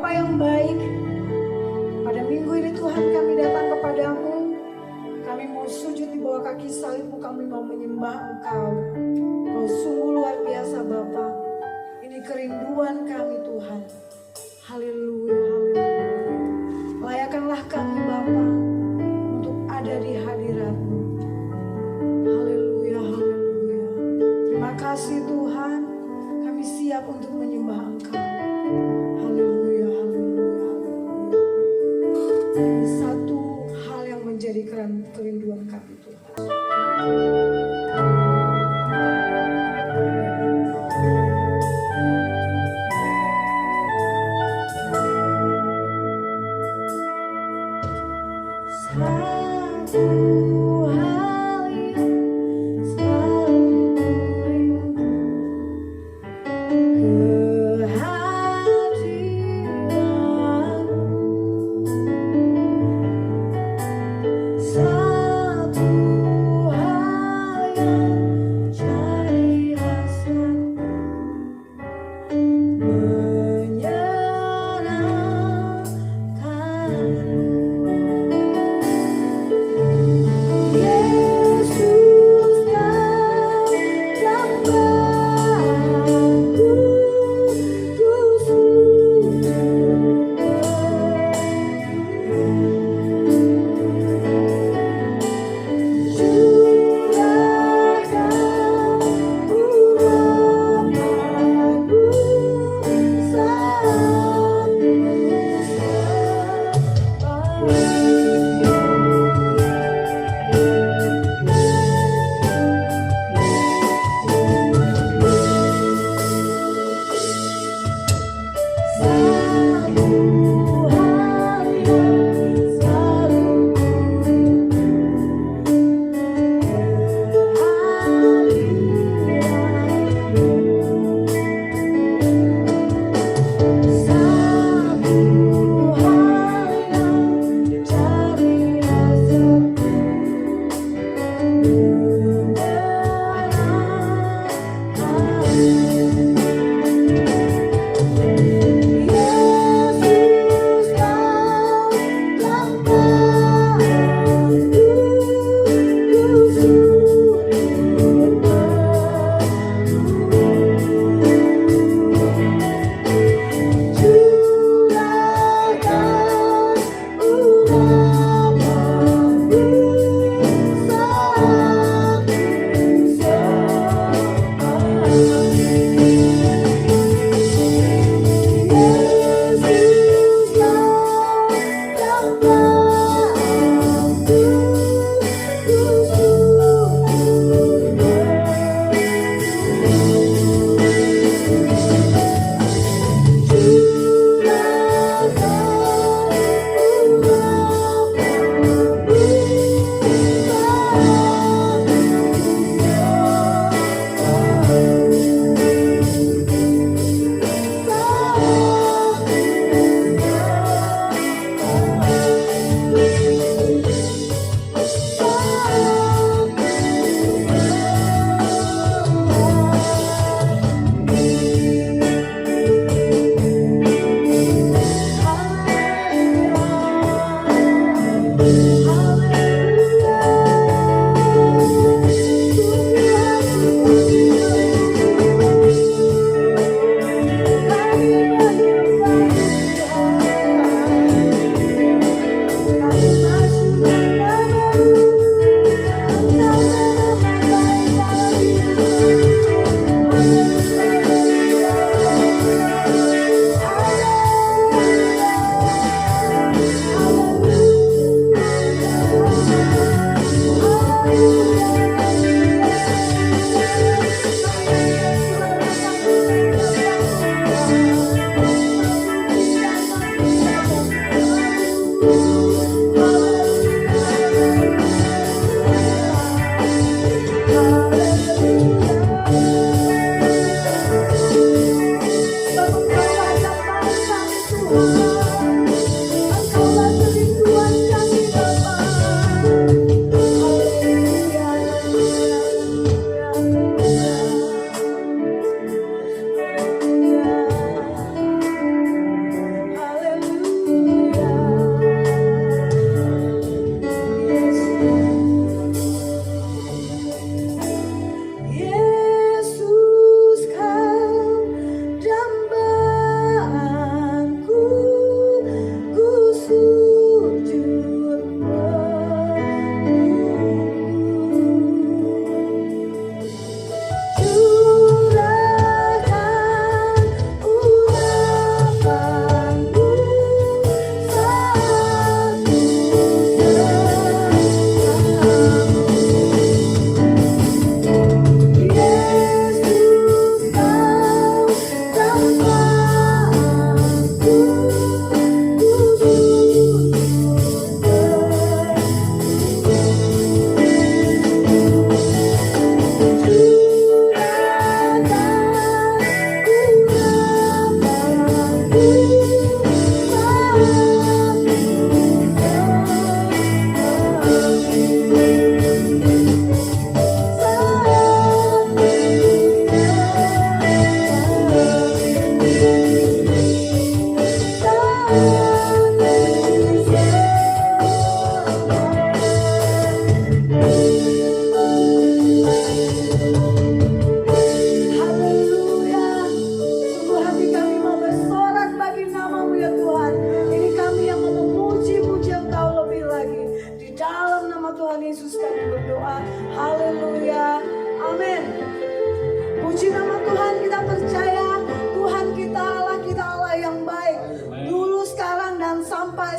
Bapa yang baik, pada minggu ini Tuhan kami datang kepadamu. Kami mau sujud di bawah kaki salib-Mu, kami mau menyembah Engkau. Kau sungguh luar biasa Bapa. Ini kerinduan kami Tuhan. Haleluya, haleluya. Layakanlah kami Bapa untuk ada di hadirat-Mu. Haleluya, haleluya. Terima kasih Tuhan. Kami siap untuk menyembah Engkau. Haleluya, haleluya, haleluya. Ini satu hal yang menjadi kerinduan kami Tuhan.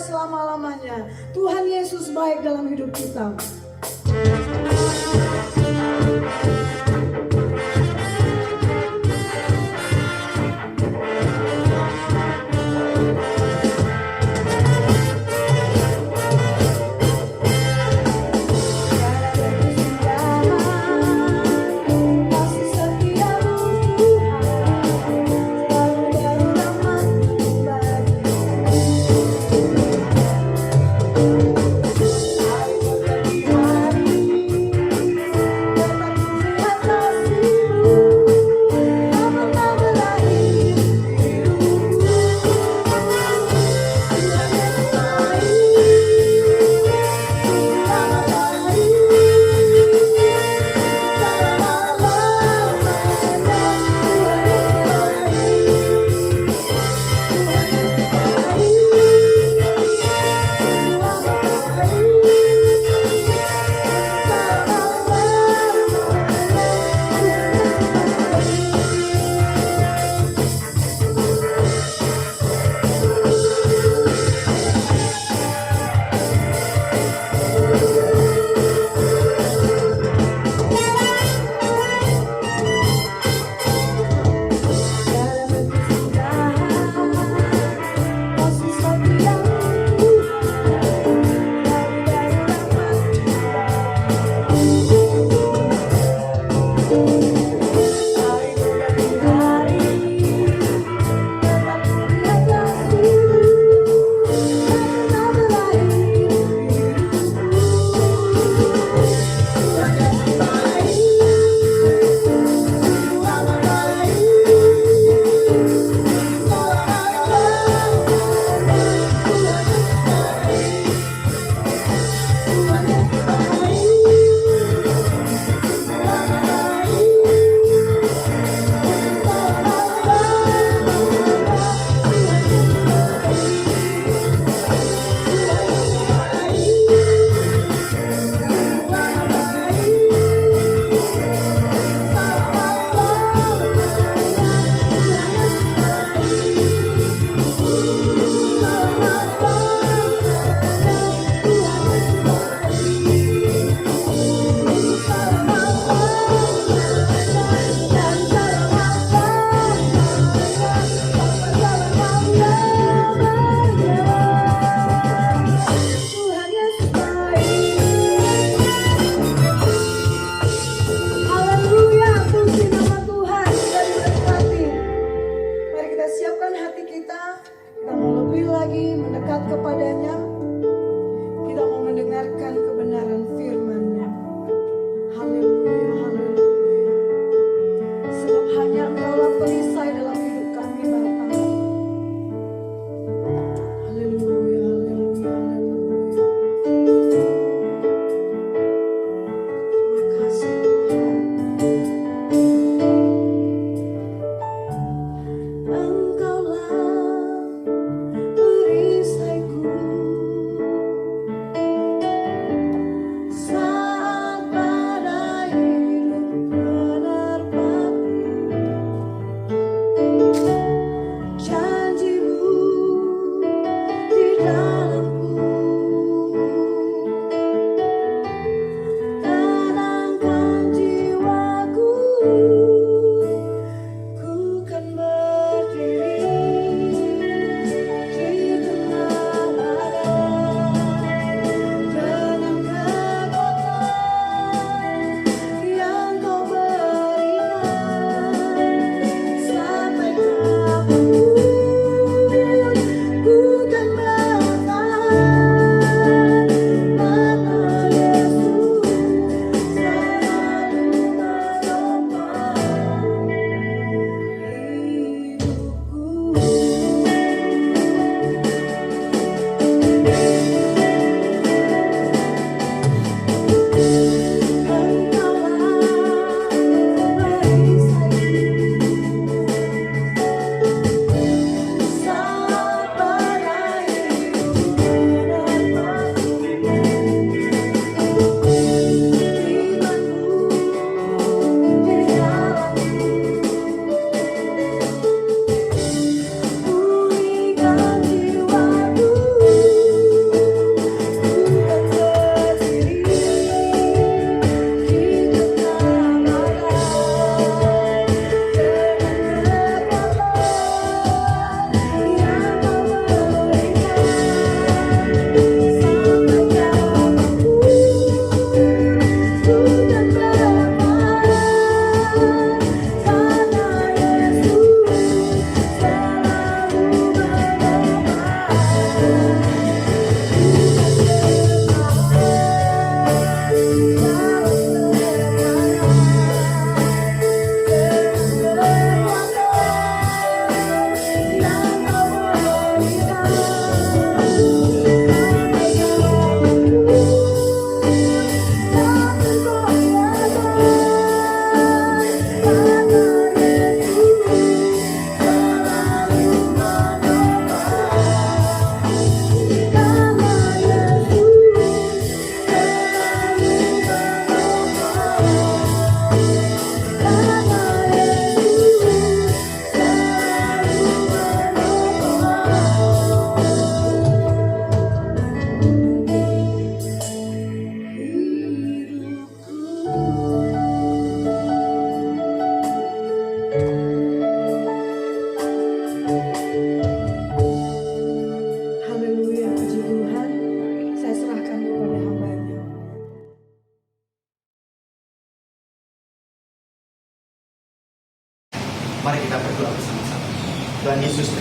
selama-lamanya. Tuhan Yesus baik dalam hidup kita. Hari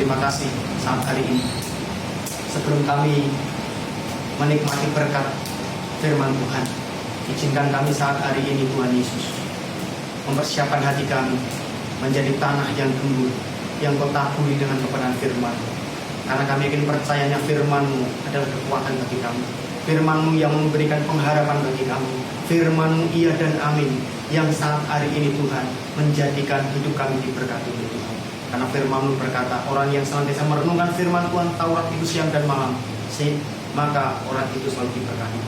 terima kasih saat hari ini. Sebelum kami menikmati berkat firman Tuhan, izinkan kami saat hari ini Tuhan Yesus mempersiapkan hati kami menjadi tanah yang gembur, yang Kau taburi dengan kebenaran firman. Karena kami ingin percayanya firman-Mu adalah kekuatan bagi kami. Firman-Mu yang memberikan pengharapan bagi kami. Firman-Mu iya dan amin, yang saat hari ini Tuhan menjadikan hidup kami diberkati oleh Tuhan. Karena firman-Mu berkata, orang yang senantiasa merenungkan firman Tuhan Taurat itu siang dan malam, maka orang itu selalu diberkati.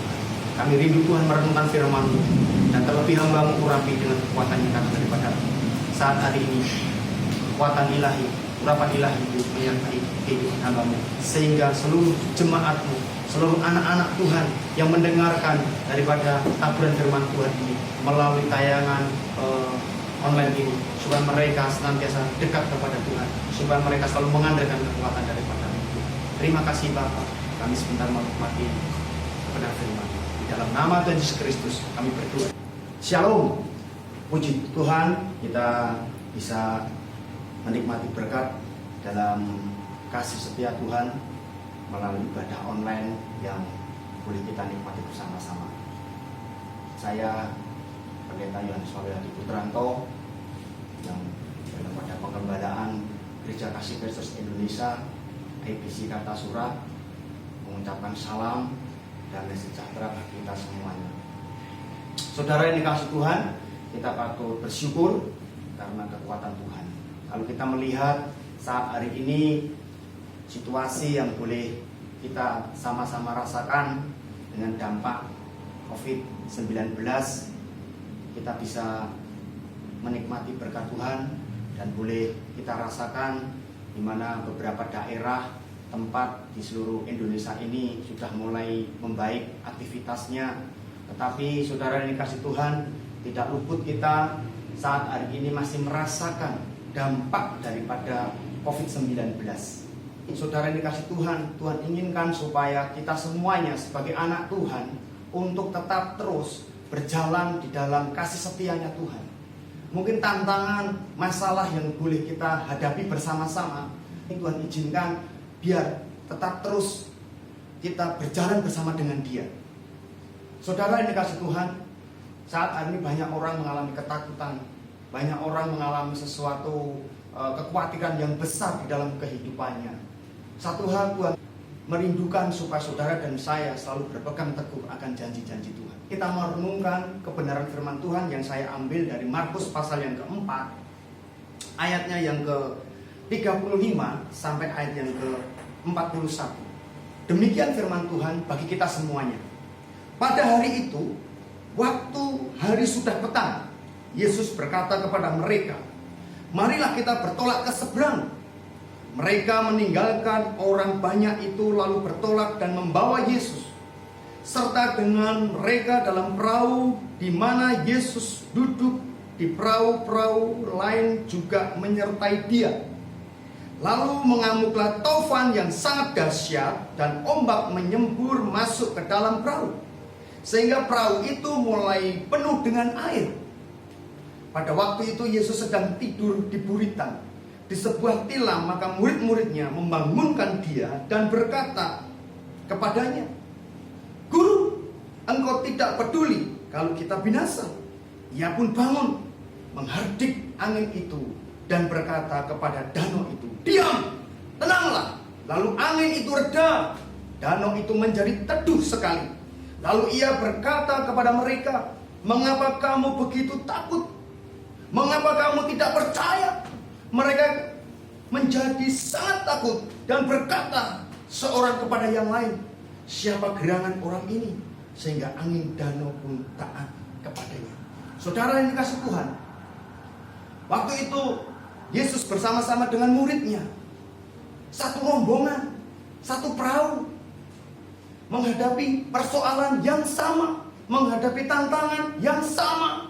Kami rindu Tuhan merenungkan firman-Mu, dan terlebih hamba-Mu urapi dengan kekuatan yang datang daripada saat hari ini. Kekuatan ilahi, urapan ilahi itu menyertai kehidupan hamba-Mu, sehingga seluruh jemaat-Mu, seluruh anak-anak Tuhan yang mendengarkan daripada taburan firman Tuhan ini melalui tayangan online ini, supaya mereka senantiasa dekat kepada Tuhan, supaya mereka selalu mengandalkan kekuatan daripada Tuhan. Terima kasih Bapa, kami sebentar menikmati kebenaran firman. Di dalam nama Tuhan Yesus Kristus kami berdoa. Shalom. Puji Tuhan, kita bisa menikmati berkat dalam kasih setia Tuhan melalui ibadah online yang boleh kita nikmati bersama-sama. Saya Pendeta Yohanes Wahyudi Putranto yang dalam pada pengembalaan Gereja Kasih Kristus Indonesia IPC Kartasura mengucapkan salam dan sejahtera bagi kita semuanya. Saudara yang dikasihi Tuhan, kita patut bersyukur karena kekuatan Tuhan. Kalau kita melihat saat hari ini situasi yang boleh kita sama-sama rasakan dengan dampak COVID-19, kita bisa menikmati berkat Tuhan dan boleh kita rasakan di mana beberapa daerah tempat di seluruh Indonesia ini sudah mulai membaik aktivitasnya. Tetapi saudara yang dikasihi Tuhan, tidak luput kita saat hari ini masih merasakan dampak daripada COVID-19. Saudara yang dikasihi Tuhan, Tuhan inginkan supaya kita semuanya sebagai anak Tuhan untuk tetap terus berjalan di dalam kasih setianya Tuhan. Mungkin tantangan, masalah yang boleh kita hadapi bersama-sama, Tuhan izinkan biar tetap terus kita berjalan bersama dengan Dia. Saudara yang dikasihi Tuhan, saat hari ini banyak orang mengalami ketakutan, banyak orang mengalami sesuatu kekhawatiran yang besar di dalam kehidupannya. Satu hal Tuhan merindukan supaya saudara dan saya selalu berpegang teguh akan janji-janji Tuhan. Kita merenungkan kebenaran firman Tuhan yang saya ambil dari Markus pasal yang keempat, ayatnya yang ke-35 sampai ayat yang ke-41. Demikian firman Tuhan bagi kita semuanya. Pada hari itu, waktu hari sudah petang, Yesus berkata kepada mereka, marilah kita bertolak ke seberang. Mereka meninggalkan orang banyak itu lalu bertolak dan membawa Yesus, serta dengan mereka dalam perahu di mana Yesus duduk. Di perahu-perahu lain juga menyertai Dia. Lalu mengamuklah taufan yang sangat dahsyat dan ombak menyembur masuk ke dalam perahu, sehingga perahu itu mulai penuh dengan air. Pada waktu itu Yesus sedang tidur di buritan di sebuah tilam, maka murid-muridnya membangunkan Dia dan berkata kepadanya, Guru, Engkau tidak peduli kalau kita binasa. Ia pun bangun, menghardik angin itu dan berkata kepada danau itu, diam, tenanglah. Lalu angin itu reda, danau itu menjadi teduh sekali. Lalu Ia berkata kepada mereka, mengapa kamu begitu takut? Mengapa kamu tidak percaya? Mereka menjadi sangat takut dan berkata seorang kepada yang lain, siapa gerangan orang ini sehingga angin danau pun taat kepadanya. Saudara yang dikasihi Tuhan, waktu itu Yesus bersama-sama dengan muridnya, satu rombongan, satu perahu, menghadapi persoalan yang sama, menghadapi tantangan yang sama.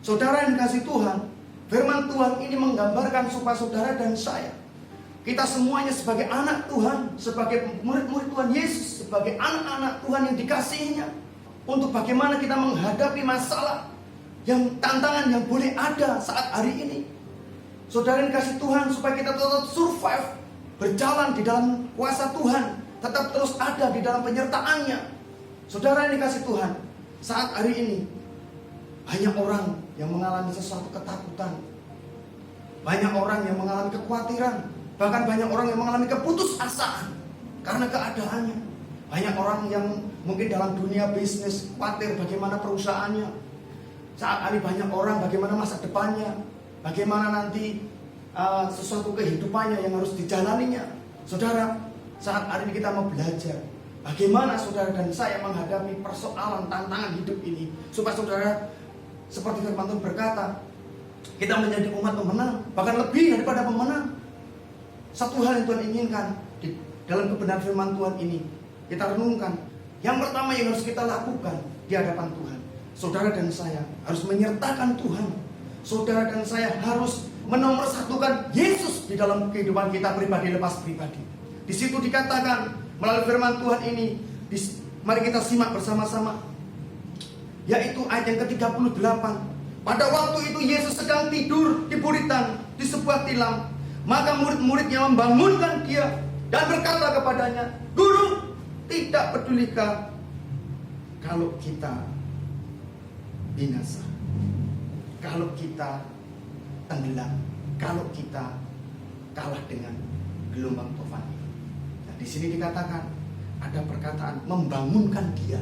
Saudara yang dikasihi Tuhan, firman Tuhan ini menggambarkan supaya saudara dan saya, kita semuanya sebagai anak Tuhan, sebagai murid-murid Tuhan Yesus, sebagai anak-anak Tuhan yang dikasihinya, untuk bagaimana kita menghadapi masalah yang tantangan yang boleh ada saat hari ini. Saudara yang dikasih Tuhan, supaya kita tetap survive, berjalan di dalam kuasa Tuhan, tetap terus ada di dalam penyertaan-Nya. Saudara yang dikasih Tuhan, saat hari ini banyak orang yang mengalami sesuatu ketakutan, banyak orang yang mengalami kekhawatiran, bahkan banyak orang yang mengalami keputusasaan karena keadaannya. Banyak orang yang mungkin dalam dunia bisnis khawatir bagaimana perusahaannya. Saat ini banyak orang bagaimana masa depannya, bagaimana nanti sesuatu kehidupannya yang harus dijalaninya. Saudara, saat hari ini kita mau belajar bagaimana saudara dan saya menghadapi persoalan tantangan hidup ini, supaya saudara seperti firman Tuhan berkata, kita menjadi umat pemenang, bahkan lebih daripada pemenang. Satu hal yang Tuhan inginkan di dalam kebenaran firman Tuhan ini, kita renungkan. Yang pertama yang harus kita lakukan di hadapan Tuhan, saudara dan saya harus menyertakan Tuhan. Saudara dan saya harus menomorsatukan Yesus di dalam kehidupan kita pribadi lepas pribadi. Di situ dikatakan melalui firman Tuhan ini, mari kita simak bersama-sama, yaitu ayat yang ke-38. Pada waktu itu Yesus sedang tidur di buritan di sebuah tilam. Maka murid-muridnya membangunkan dia dan berkata kepadanya, "Guru, tidak pedulikah kalau kita binasa, kalau kita tenggelam, kalau kita kalah dengan gelombang tofan ini?" Nah, di sini dikatakan ada perkataan membangunkan dia.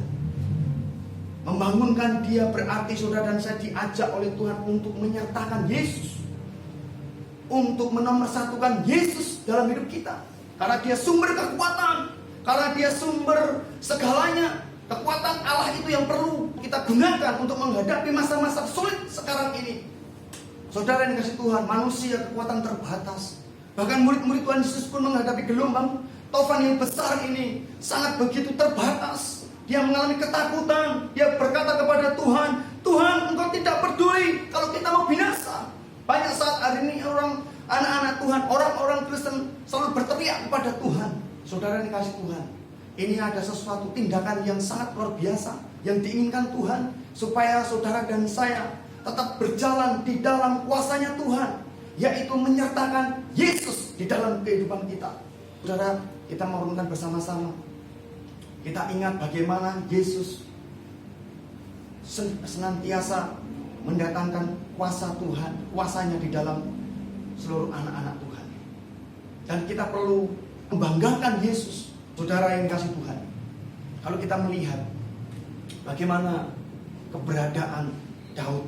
Membangunkan dia berarti saudara dan saya diajak oleh Tuhan untuk menyertakan Yesus, untuk menomorsatukan Yesus dalam hidup kita. Karena dia sumber kekuatan, karena dia sumber segalanya. Kekuatan Allah itu yang perlu kita gunakan untuk menghadapi masa-masa sulit sekarang ini. Saudara yang dikasih Tuhan, manusia kekuatan terbatas. Bahkan murid-murid Tuhan Yesus pun menghadapi gelombang tofan yang besar ini sangat begitu terbatas. Dia mengalami ketakutan. Dia berkata kepada Tuhan, "Tuhan, Engkau tidak peduli kalau kita mau binasa." Banyak saat hari ini anak-anak Tuhan, orang-orang Kristen selalu berteriak kepada Tuhan. Saudara yang dikasih Tuhan, ini ada sesuatu tindakan yang sangat luar biasa yang diinginkan Tuhan, supaya saudara dan saya tetap berjalan di dalam kuasanya Tuhan, yaitu menyertakan Yesus di dalam kehidupan kita. Saudara, kita mau renungkan bersama-sama. Kita ingat bagaimana Yesus senantiasa mendatangkan kuasa Tuhan, kuasanya di dalam seluruh anak-anak Tuhan. Dan kita perlu membanggakan Yesus. Saudara yang kasih Tuhan, kalau kita melihat bagaimana keberadaan Daud,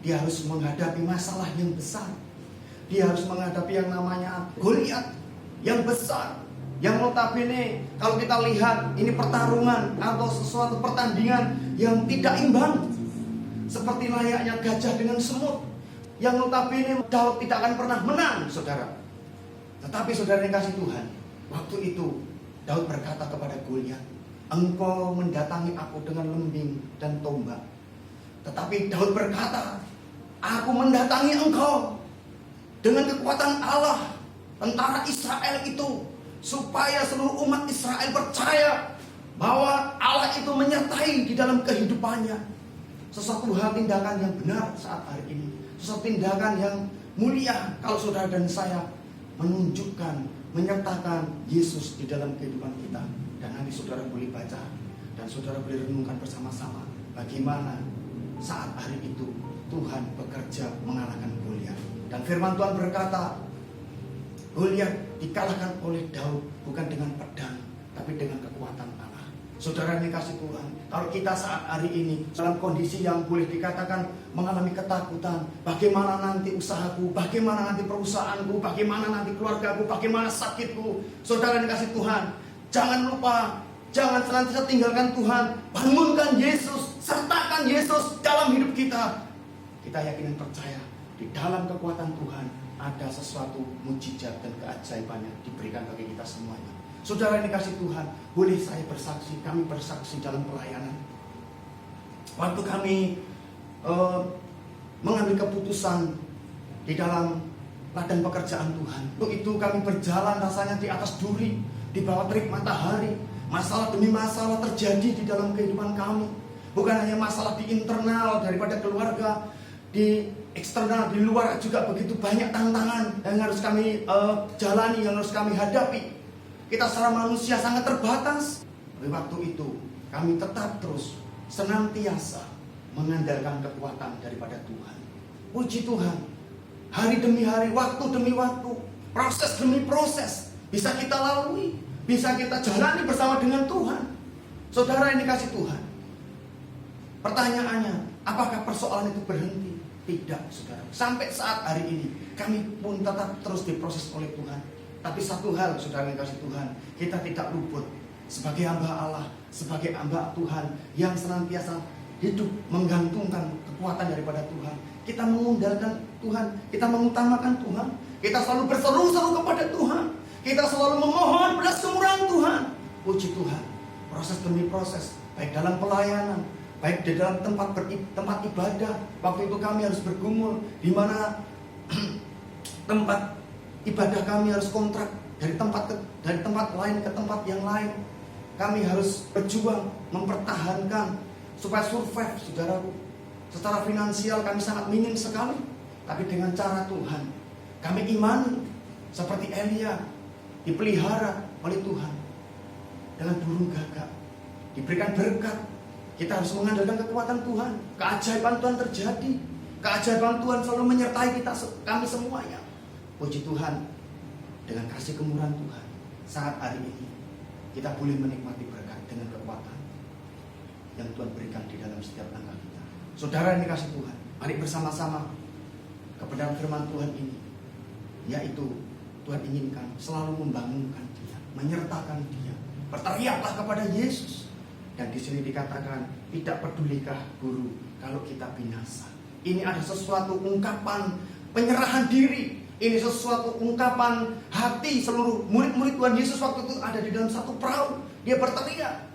dia harus menghadapi masalah yang besar. Dia harus menghadapi yang namanya Goliat yang besar, yang notabene kalau kita lihat ini pertarungan atau sesuatu pertandingan yang tidak imbang, seperti layaknya gajah dengan semut, yang notabene Daud tidak akan pernah menang, saudara. Tetapi saudara yang kasih Tuhan, waktu itu Daud berkata kepada Goliat, "Engkau mendatangi aku dengan lembing dan tombak." Tetapi Daud berkata, "Aku mendatangi engkau dengan kekuatan Allah, tentara Israel itu, supaya seluruh umat Israel percaya bahwa Allah itu menyertai di dalam kehidupannya." Sesuatu hal tindakan yang benar saat hari ini, sesuatu tindakan yang mulia kalau saudara dan saya menunjukkan, menyertakan Yesus di dalam kehidupan kita. Dan nanti saudara boleh baca dan saudara boleh renungkan bersama-sama bagaimana saat hari itu Tuhan bekerja mengalahkan Goliat. Dan firman Tuhan berkata, Goliat dikalahkan oleh Daud bukan dengan pedang, tapi dengan kekuatan Allah. Saudara yang dikasih Tuhan, kalau kita saat hari ini dalam kondisi yang boleh dikatakan mengalami ketakutan, bagaimana nanti usahaku, bagaimana nanti perusahaanku, bagaimana nanti keluargaku, bagaimana sakitku, saudara yang dikasih Tuhan, jangan lupa, jangan senantiasa tinggalkan Tuhan, bangunkan Yesus, sertakan Yesus dalam hidup kita. Kita yakin dan percaya di dalam kekuatan Tuhan ada sesuatu mujizat dan keajaibannya diberikan bagi kita semuanya. Saudara yang dikasih Tuhan, boleh saya bersaksi, kami bersaksi dalam pelayanan. Waktu kami mengambil keputusan di dalam ladang pekerjaan Tuhan, untuk itu kami berjalan rasanya di atas duri, di bawah terik matahari. Masalah demi masalah terjadi di dalam kehidupan kami. Bukan hanya masalah di internal daripada keluarga, di eksternal, di luar juga begitu banyak tantangan yang harus kami jalani, yang harus kami hadapi. Kita secara manusia sangat terbatas. Tapi waktu itu kami tetap terus senantiasa mengandalkan kekuatan daripada Tuhan. Puji Tuhan, hari demi hari, waktu demi waktu, proses demi proses bisa kita lalui, bisa kita jalani bersama dengan Tuhan. Saudara yang dikasih Tuhan, pertanyaannya, apakah persoalan itu berhenti? Tidak, saudara. Sampai saat hari ini kami pun tetap terus diproses oleh Tuhan. Tapi satu hal, saudara yang dikasih Tuhan, kita tidak luput sebagai hamba Allah, sebagai hamba Tuhan yang senantiasa hidup menggantungkan kekuatan daripada Tuhan. Kita mengandalkan Tuhan, kita mengutamakan Tuhan, kita selalu berseru-seru kepada Tuhan, kita selalu memohon belas kemurahan Tuhan. Puji Tuhan, proses demi proses, baik dalam pelayanan, baik di dalam tempat ibadah. Waktu itu kami harus bergumul, di mana tempat ibadah kami harus kontrak dari tempat lain ke tempat yang lain. Kami harus berjuang mempertahankan supaya survive, saudaraku. Secara finansial kami sangat minim sekali, tapi dengan cara Tuhan kami imani seperti Elia dipelihara oleh Tuhan dengan burung gagak, diberikan berkat. Kita harus mengandalkan kekuatan Tuhan. Keajaiban Tuhan terjadi, keajaiban Tuhan selalu menyertai kami semuanya. Puji Tuhan, dengan kasih kemurahan Tuhan, saat hari ini kita boleh menikmati berkat dengan kekuatan yang Tuhan berikan di dalam setiap langkah kita. Saudara yang dikasih Tuhan, mari bersama-sama kebenaran firman Tuhan ini, yaitu Tuhan inginkan selalu membangunkan Dia, menyertakan Dia. Berteriaklah kepada Yesus. Dan di sini dikatakan, tidak pedulikah guru kalau kita binasa. Ini ada sesuatu ungkapan penyerahan diri. Ini sesuatu ungkapan hati seluruh murid-murid Tuhan Yesus waktu itu ada di dalam satu perahu. Dia berteriak.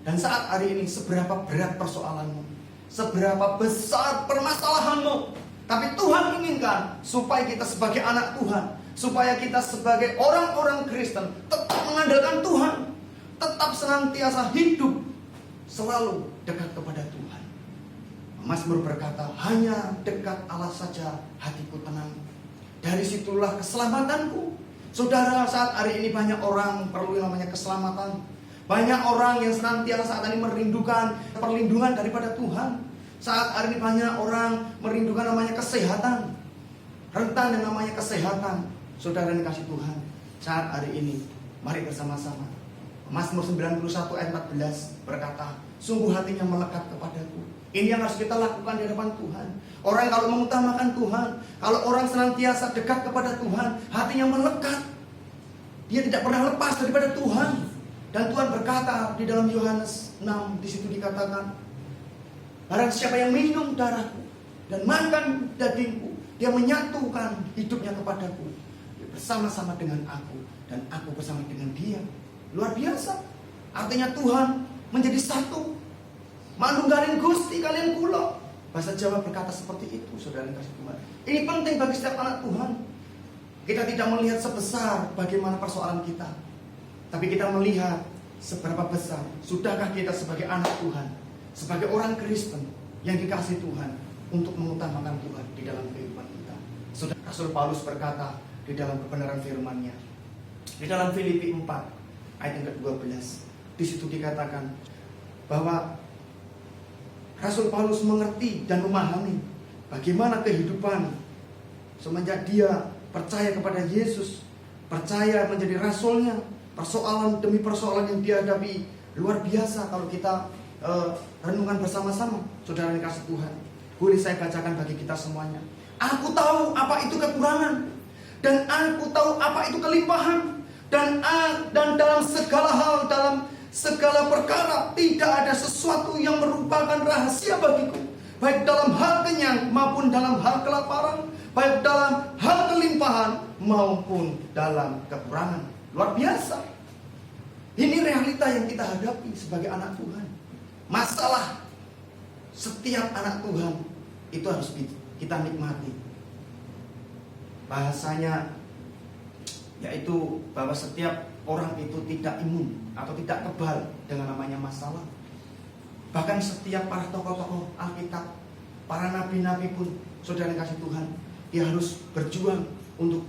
Dan saat hari ini, seberapa berat persoalanmu, seberapa besar permasalahanmu, tapi Tuhan inginkan supaya kita sebagai anak Tuhan, supaya kita sebagai orang-orang Kristen tetap mengandalkan Tuhan, tetap senantiasa hidup selalu dekat kepada Tuhan. Mazmur berkata, hanya dekat Allah saja hatiku tenang, dari situlah keselamatanku. Saudara, saat hari ini banyak orang perlu yang namanya keselamatan. Banyak orang yang senantiasa saat ini merindukan perlindungan daripada Tuhan. Saat hari ini banyak orang merindukan namanya kesehatan, rentan yang namanya kesehatan. Saudara yang dikasih Tuhan, saat hari ini mari bersama-sama. Mazmur 91 ayat 14 berkata, sungguh hatinya melekat kepadaku. Ini yang harus kita lakukan di hadapan Tuhan. Orang kalau mengutamakan Tuhan, kalau orang senantiasa dekat kepada Tuhan, hatinya melekat. Dia tidak pernah lepas daripada Tuhan. Dan Tuhan berkata di dalam Yohanes 6, di situ dikatakan, barang siapa yang minum darahku dan makan dagingku, dia menyatukan hidupnya kepadaku. Dia bersama-sama dengan aku dan aku bersama dengan dia. Luar biasa. Artinya Tuhan menjadi satu. Manunggalin Gusti kalian kula. Bahasa Jawa berkata seperti itu, saudara yang kasih Tuhan. Ini penting bagi setiap anak Tuhan. Kita tidak melihat sebesar bagaimana persoalan kita, tapi kita melihat seberapa besar sudahkah kita sebagai anak Tuhan, sebagai orang Kristen yang dikasih Tuhan untuk mengutamakan Tuhan di dalam kehidupan kita. Saudara, Rasul Paulus berkata di dalam kebenaran firman-Nya, di dalam Filipi 4 ayat yang ke-12, di situ dikatakan bahwa Rasul Paulus mengerti dan memahami bagaimana kehidupan semenjak dia percaya kepada Yesus, percaya menjadi rasulnya. Persoalan demi persoalan yang dihadapi luar biasa kalau kita renungan bersama-sama. Saudara yang kasih Tuhan, boleh saya bacakan bagi kita semuanya. Aku tahu apa itu kekurangan, dan aku tahu apa itu kelimpahan, dan dalam segala hal, dalam segala perkara tidak ada sesuatu yang merupakan rahasia bagiku, baik dalam hal kenyang maupun dalam hal kelaparan, baik dalam hal kelimpahan maupun dalam kekurangan. Luar biasa. Ini realita yang kita hadapi sebagai anak Tuhan. Masalah setiap anak Tuhan itu harus kita nikmati. Bahasanya yaitu bahwa setiap orang itu tidak imun atau tidak kebal dengan namanya masalah. Bahkan setiap para tokoh-tokoh Alkitab, para nabi-nabi pun saudara yang kasih Tuhan, dia harus berjuang untuk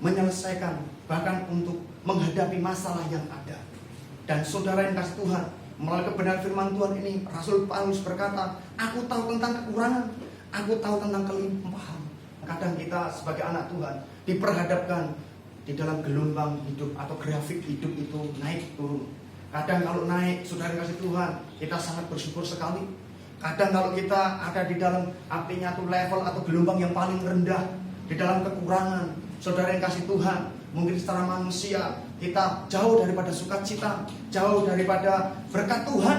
menyelesaikan, bahkan untuk menghadapi masalah yang ada. Dan saudara yang kasih Tuhan, melalui kebenaran firman Tuhan ini, Rasul Paulus berkata, aku tahu tentang kekurangan, aku tahu tentang kelimpahan. Kadang kita sebagai anak Tuhan diperhadapkan di dalam gelombang hidup atau grafik hidup itu naik turun. Kadang kalau naik, saudara yang kasih Tuhan, kita sangat bersyukur sekali. Kadang kalau kita ada di dalam artinya tuh level atau gelombang yang paling rendah, di dalam kekurangan, saudara yang kasih Tuhan, mungkin secara manusia kita jauh daripada sukacita, jauh daripada berkat Tuhan,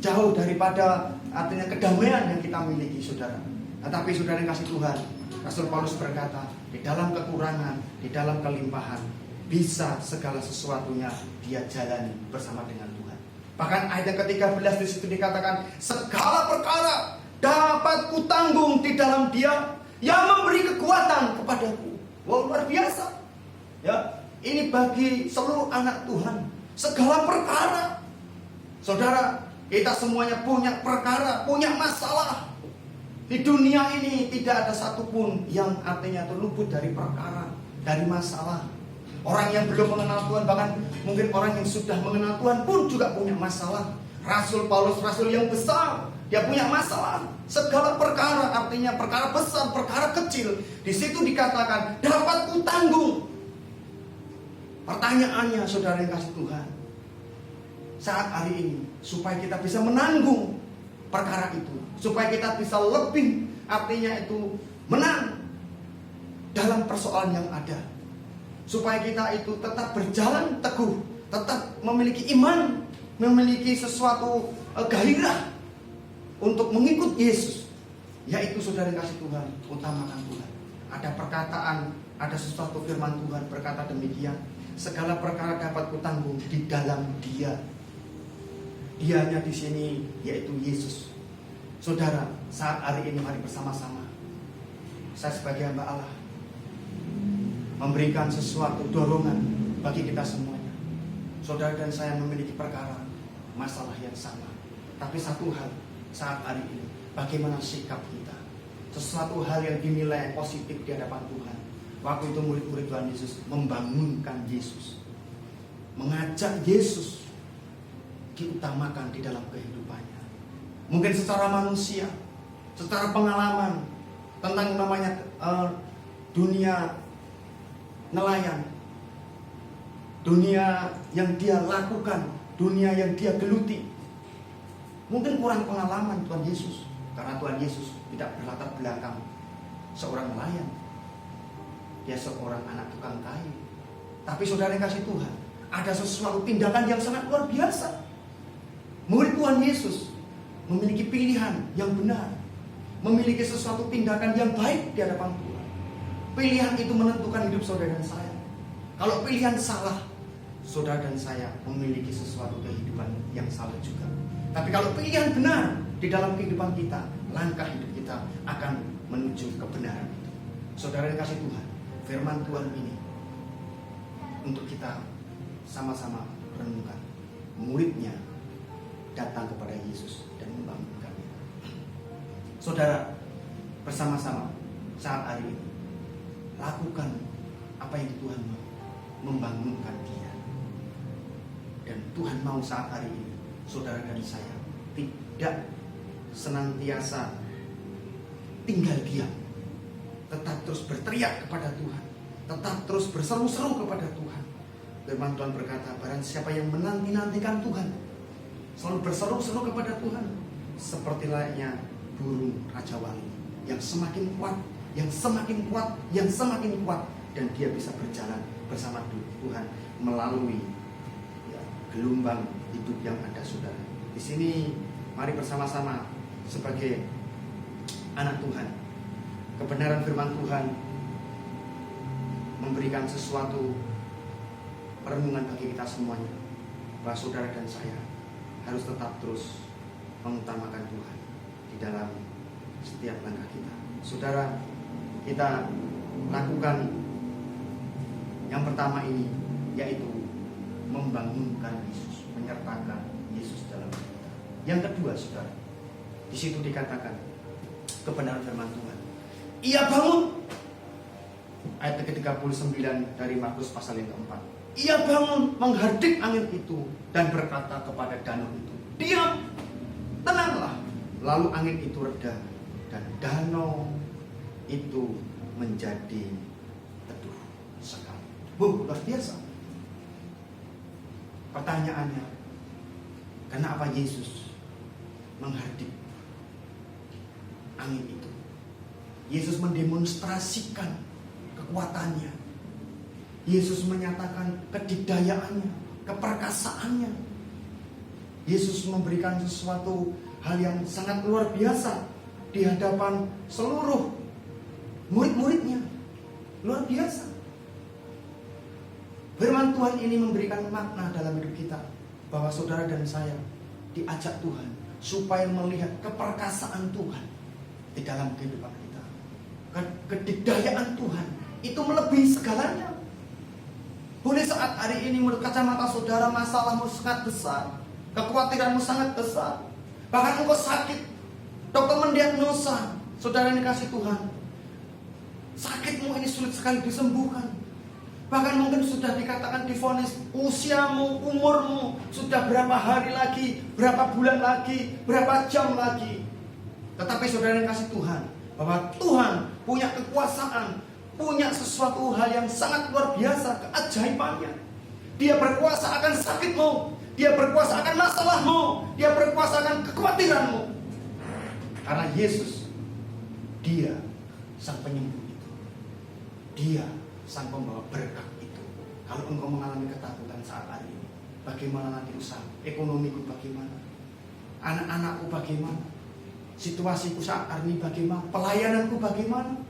jauh daripada artinya kedamaian yang kita miliki, saudara. Tetapi saudara yang kasih Tuhan, Rasul Paulus berkata, di dalam kekurangan, di dalam kelimpahan, bisa segala sesuatunya dia jalani bersama dengan Tuhan. Bahkan ayat yang ke-13 di situ dikatakan, segala perkara dapat kutanggung di dalam Dia yang memberi kekuatan kepadaku. Wow, luar biasa. Ya, ini bagi seluruh anak Tuhan. Segala perkara. Saudara, kita semuanya punya perkara, punya masalah. Di dunia ini tidak ada satupun yang artinya itu luput dari perkara, dari masalah. Orang yang belum mengenal Tuhan, bahkan mungkin orang yang sudah mengenal Tuhan pun juga punya masalah. Rasul Paulus, rasul yang besar, dia punya masalah. Segala perkara, artinya perkara besar, perkara kecil, di situ dikatakan dapat kutanggung. Pertanyaannya, saudara yang kasih Tuhan, saat hari ini, supaya kita bisa menanggung perkara itu, supaya kita bisa lebih, artinya itu menang dalam persoalan yang ada, supaya kita itu tetap berjalan teguh, tetap memiliki iman, memiliki sesuatu gairah untuk mengikut Yesus, yaitu saudara yang kasih Tuhan, utamakan Tuhan. Ada perkataan, ada sesuatu firman Tuhan berkata demikian, segala perkara dapat kutanggung di dalam Dia. Dianya di sini yaitu Yesus. Saudara, saat hari ini mari bersama-sama, saya sebagai hamba Allah memberikan sesuatu dorongan bagi kita semuanya. Saudara dan saya memiliki perkara, masalah yang sama. Tapi satu hal saat hari ini, bagaimana sikap kita. Sesuatu hal yang dinilai positif di hadapan Tuhan. Waktu itu murid-murid Tuhan Yesus membangunkan Yesus, mengajak Yesus diutamakan di dalam kehidupannya. Mungkin secara manusia, secara pengalaman tentang namanya dunia nelayan, dunia yang dia lakukan, dunia yang dia geluti. Mungkin kurang pengalaman Tuhan Yesus, karena Tuhan Yesus tidak berlatar belakang seorang nelayan. Dia seorang anak tukang kayu. Tapi saudara yang kasih Tuhan, ada sesuatu tindakan yang sangat luar biasa. Murid Tuhan Yesus memiliki pilihan yang benar, memiliki sesuatu tindakan yang baik di hadapan Tuhan. Pilihan itu menentukan hidup saudara dan saya. Kalau pilihan salah, saudara dan saya memiliki sesuatu kehidupan yang salah juga. Tapi kalau pilihan benar di dalam kehidupan kita, langkah hidup kita akan menuju kebenaran itu. Saudara yang kasih Tuhan, firman Tuhan ini untuk kita sama-sama renungkan. Muridnya datang kepada Yesus dan membangunkannya. Saudara, bersama-sama saat hari ini lakukan apa yang Tuhan mau, membangunkan dia. Dan Tuhan mau saat hari ini saudara dan saya tidak senantiasa tinggal diam, tetap terus berteriak kepada Tuhan, tetap terus berseru-seru kepada Tuhan. Firman Tuhan berkata, barang siapa yang menanti-nantikan Tuhan, selalu berseru-seru kepada Tuhan, seperti layaknya burung Raja Wali yang semakin kuat, yang semakin kuat, yang semakin kuat, dan dia bisa berjalan bersama Tuhan melalui gelombang hidup yang ada, saudara. Di sini mari bersama-sama sebagai anak Tuhan, kebenaran firman Tuhan memberikan sesuatu perenungan bagi kita semuanya, bahwa saudara dan saya harus tetap terus mengutamakan Tuhan di dalam setiap langkah kita. Saudara, kita lakukan yang pertama ini, yaitu membangunkan Yesus, menyertakan Yesus dalam kita. Yang kedua, saudara, di situ dikatakan kebenaran firman Tuhan. Ia bangun. Ayat ke-39 dari Markus pasal yang keempat. Ia bangun menghardik angin itu dan berkata kepada danau itu, diam, tenanglah. Lalu angin itu reda dan danau itu menjadi teduh sekali. Luar biasa. Pertanyaannya, kenapa Yesus menghardik angin itu? Yesus mendemonstrasikan kekuatannya. Yesus menyatakan kedidayaannya, keperkasaannya. Yesus memberikan sesuatu hal yang sangat luar biasa di hadapan seluruh murid-muridnya. Luar biasa. Firman Tuhan ini memberikan makna dalam hidup kita, bahwa saudara dan saya diajak Tuhan supaya melihat keperkasaan Tuhan di dalam kehidupan kita. Kedikdayaan Tuhan itu melebihi segalanya. Boleh saat hari ini menurut kacamata saudara masalahmu sangat besar, kekhawatiranmu sangat besar, bahkan engkau sakit, dokter mendiagnosa, saudara ini kasih Tuhan, sakitmu ini sulit sekali disembuhkan. Bahkan mungkin sudah dikatakan divonis usiamu, umurmu sudah berapa hari lagi, berapa bulan lagi, berapa jam lagi. Tetapi saudara yang kasih Tuhan, bahwa Tuhan punya kekuasaan, punya sesuatu hal yang sangat luar biasa, keajaibannya. Dia berkuasa akan sakitmu, dia berkuasa akan masalahmu, dia berkuasa akan kekhawatiranmu. Karena Yesus, dia sang penyembuh itu. Dia sang pembawa berkat itu. Kalau engkau mengalami ketakutan saat hari ini, bagaimana nanti usaha, ekonomiku bagaimana, anak-anakku bagaimana, situasiku saat hari ini bagaimana, pelayananku bagaimana.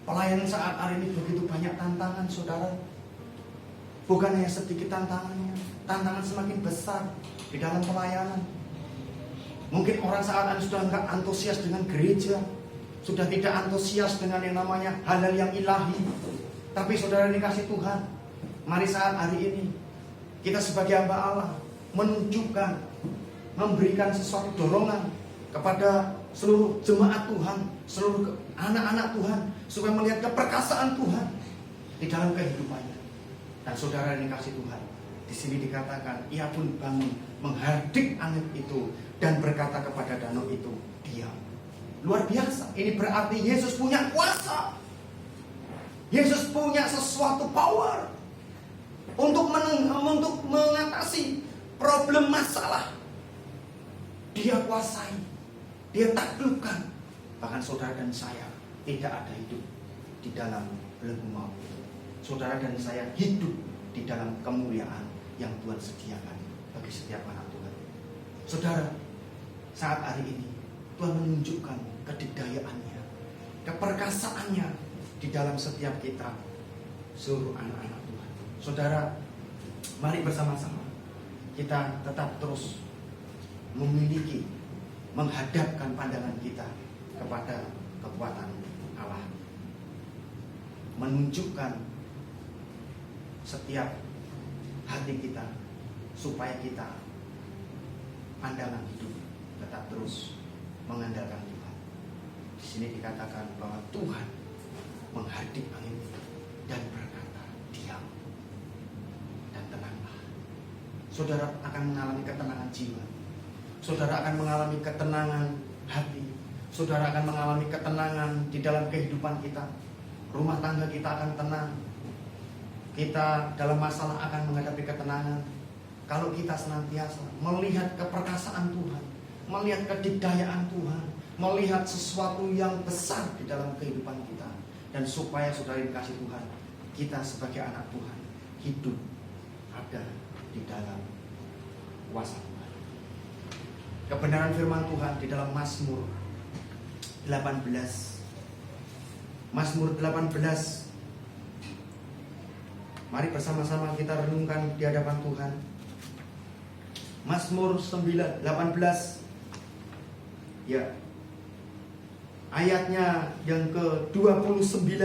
Pelayanan saat hari ini begitu banyak tantangan, saudara. Bukan hanya sedikit tantangannya, tantangan semakin besar di dalam pelayanan. Mungkin orang saat ini sudah enggak antusias dengan gereja, sudah tidak antusias dengan yang namanya hal-hal yang ilahi. Tapi saudara dikasih Tuhan, mari saat hari ini kita sebagai hamba Allah menunjukkan, memberikan sesuatu dorongan kepada seluruh jemaat Tuhan, seluruh anak-anak Tuhan, supaya melihat keperkasaan Tuhan di dalam kehidupannya. Dan saudara yang dikasih Tuhan, di sini dikatakan, ia pun bangun menghardik angin itu dan berkata kepada danau itu, diam. Luar biasa. Ini berarti Yesus punya kuasa. Yesus punya sesuatu power untuk mengatasi problem masalah. Dia kuasai, dia taklukkan. Bahkan saudara dan saya tidak ada hidup di dalam belenggu maut itu. Saudara dan saya hidup di dalam kemuliaan yang Tuhan sediakan bagi setiap anak Tuhan. Saudara, saat hari ini Tuhan menunjukkan kedikdayaannya, keperkasaannya di dalam setiap kita, seluruh anak-anak Tuhan. Saudara, mari bersama-sama kita tetap terus memiliki, menghadapkan pandangan kita kepada kekuatan Allah, menunjukkan setiap hati kita supaya kita pandangan hidup tetap terus mengandalkan Tuhan. Di sini dikatakan bahwa Tuhan menghardik angin itu dan berkata, diam dan tenanglah. Saudara akan mengalami ketenangan jiwa. Saudara akan mengalami ketenangan hati. Saudara akan mengalami ketenangan di dalam kehidupan kita. Rumah tangga kita akan tenang. Kita dalam masalah akan menghadapi ketenangan. Kalau kita senantiasa melihat keperkasaan Tuhan, melihat kedikdayaan Tuhan, melihat sesuatu yang besar di dalam kehidupan kita. Dan supaya saudara dikasih Tuhan, kita sebagai anak Tuhan hidup ada di dalam kuasa Tuhan. Kebenaran firman Tuhan di dalam Mazmur 18. Mazmur 18. Mari bersama-sama kita renungkan di hadapan Tuhan. Mazmur 18. Ya. Ayatnya yang ke-29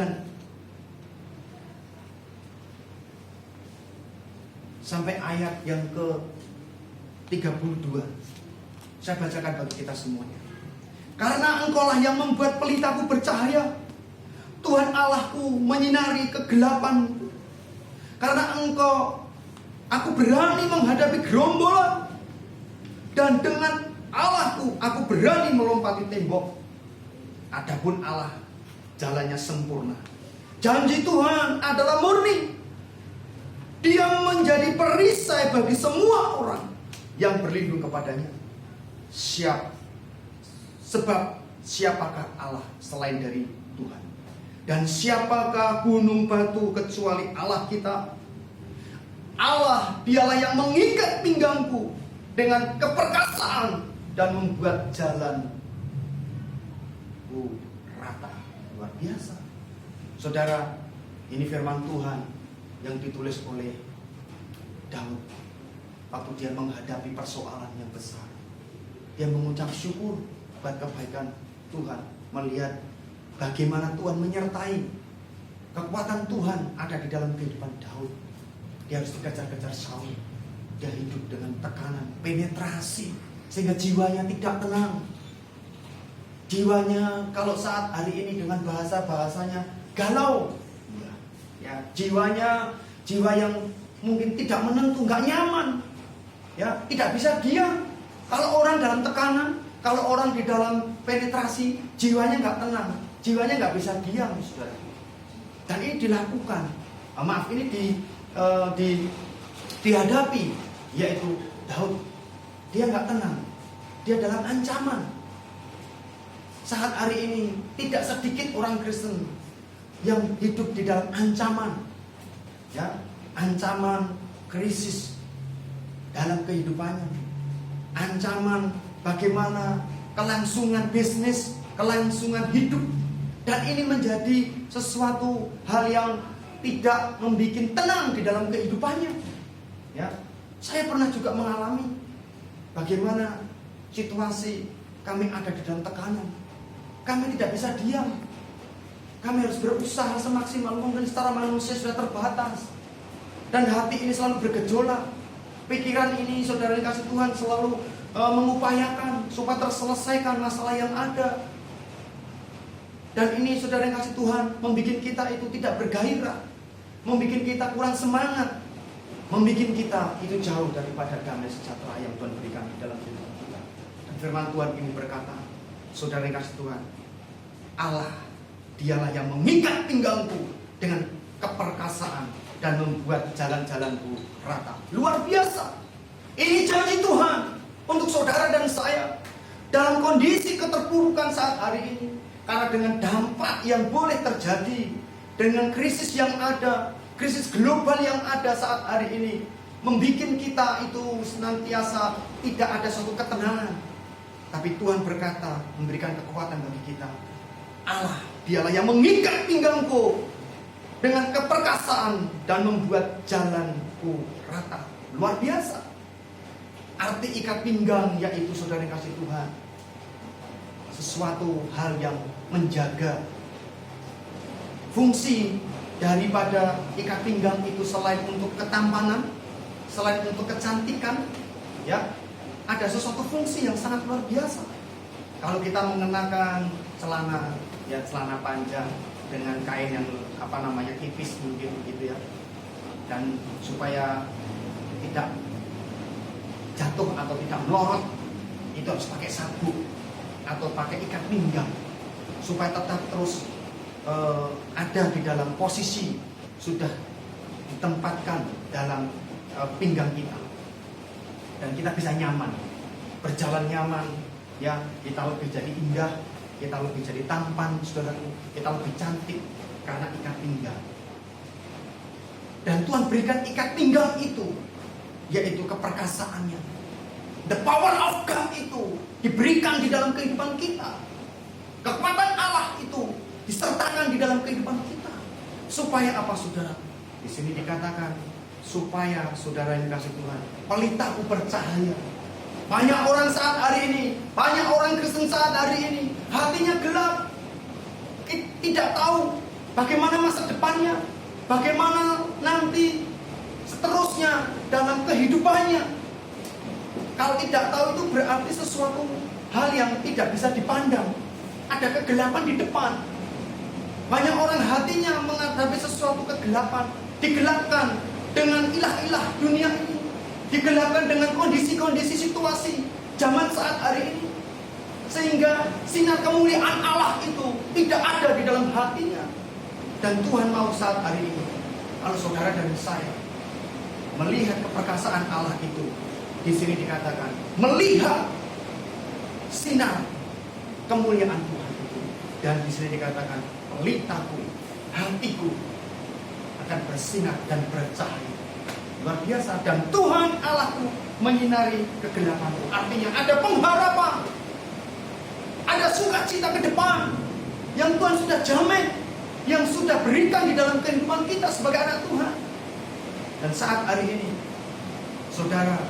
sampai ayat yang ke-32. Saya bacakan bagi kita semuanya. Karena Engkaulah yang membuat pelitaku bercahaya. Tuhan Allahku menyinari kegelapanku. Karena Engkau, aku berani menghadapi gerombolan. Dan dengan Allahku, aku berani melompati tembok. Adapun Allah, jalannya sempurna. Janji Tuhan adalah murni. Dia menjadi perisai bagi semua orang yang berlindung kepadanya. Sebab siapakah Allah selain dari Tuhan? Dan siapakah gunung batu kecuali Allah kita? Allah, dialah yang mengikat pinggangku dengan keperkasaan dan membuat jalanku rata. Luar biasa. Saudara, ini firman Tuhan yang ditulis oleh Daud waktu dia menghadapi persoalan yang besar. Dia mengucap syukur buat kebaikan Tuhan, melihat bagaimana Tuhan menyertai. Kekuatan Tuhan ada di dalam kehidupan Daud. Dia harus dikejar-kejar Saul. Dia hidup dengan tekanan, penetrasi, sehingga jiwanya tidak tenang. Jiwanya kalau saat hari ini dengan bahasanya galau. Ya, jiwa yang mungkin tidak menentu, nggak nyaman. Ya, tidak bisa diam. Kalau orang dalam tekanan, kalau orang di dalam penetrasi, jiwanya nggak tenang, jiwanya nggak bisa diam, saudara. Dan ini dilakukan, ini dihadapi, yaitu Daud. Dia nggak tenang, dia dalam ancaman. Saat hari ini tidak sedikit orang Kristen yang hidup di dalam ancaman, ya, ancaman krisis dalam kehidupannya, ancaman bagaimana kelangsungan bisnis, kelangsungan hidup, dan ini menjadi sesuatu hal yang tidak membuat tenang di dalam kehidupannya. Ya, saya pernah juga mengalami bagaimana situasi kami ada di dalam tekanan, kami tidak bisa diam. Kami harus berusaha semaksimal mungkin, secara manusia sudah terbatas. Dan hati ini selalu bergejolak. Pikiran ini, saudara yang kasih Tuhan, selalu mengupayakan supaya terselesaikan masalah yang ada. Dan ini, saudara yang kasih Tuhan, membuat kita itu tidak bergairah, membuat kita kurang semangat, membuat kita itu jauh daripada damai sejahtera yang Tuhan berikan di dalam hidup kita. Dan firman Tuhan ini berkata, saudara yang kasih Tuhan, Allah, dialah yang mengikat pinggangku dengan keperkasaan dan membuat jalan-jalanku rata. Luar biasa. Ini janji Tuhan untuk saudara dan saya dalam kondisi keterpurukan saat hari ini. Karena dengan dampak yang boleh terjadi, dengan krisis yang ada, krisis global yang ada saat hari ini, membuat kita itu senantiasa tidak ada suatu ketenangan. Tapi Tuhan berkata, memberikan kekuatan bagi kita. Allah, dialah yang mengikat pinggangku dengan keperkasaan dan membuat jalanku rata. Luar biasa. Arti ikat pinggang yaitu, saudara yang kasih Tuhan, sesuatu hal yang menjaga. Fungsi daripada ikat pinggang itu selain untuk ketampanan, selain untuk kecantikan, ya, ada sesuatu fungsi yang sangat luar biasa. Kalau kita mengenakan celana, ya, celana panjang dengan kain yang tipis mungkin begitu ya, dan supaya tidak jatuh atau tidak melorot, itu harus pakai sabuk atau pakai ikat pinggang supaya tetap terus ada di dalam posisi sudah ditempatkan dalam pinggang kita, dan kita bisa nyaman, berjalan nyaman, ya, kita lebih jadi indah, kita lebih jadi tampan, saudaraku, kita lebih cantik karena ikat pinggang. Dan Tuhan berikan ikat pinggang itu, yaitu keperkasaannya. The power of God itu diberikan di dalam kehidupan kita. Kekuatan Allah itu disertakan di dalam kehidupan kita. Supaya apa, saudara? Di sini dikatakan supaya, saudara yang kasih Tuhan, pelitaku bercahaya. Banyak orang saat hari ini, banyak orang Kristen saat hari ini, hatinya gelap, tidak tahu bagaimana masa depannya, bagaimana nanti seterusnya dalam kehidupannya. Kalau tidak tahu itu berarti sesuatu hal yang tidak bisa dipandang. Ada kegelapan di depan. Banyak orang hatinya menghadapi sesuatu kegelapan. Digelapkan dengan ilah-ilah dunia ini. Digelapkan dengan kondisi-kondisi situasi zaman saat hari ini. Sehingga sinar kemuliaan Allah itu tidak ada di dalam hatinya. Dan Tuhan mau saat hari ini, kalau saudara dan saya melihat keperkasaan Allah itu, di sini dikatakan melihat sinar kemuliaan Tuhan itu, dan di sini dikatakan pelitaku, hatiku akan bersinar dan bercahaya. Luar biasa. Dan Tuhan Allahku menyinari kegelapanku. Artinya ada pengharapan, ada sukacita ke depan yang Tuhan sudah jamin, yang sudah berikan di dalam kehidupan kita sebagai anak Tuhan. Dan saat hari ini, saudara,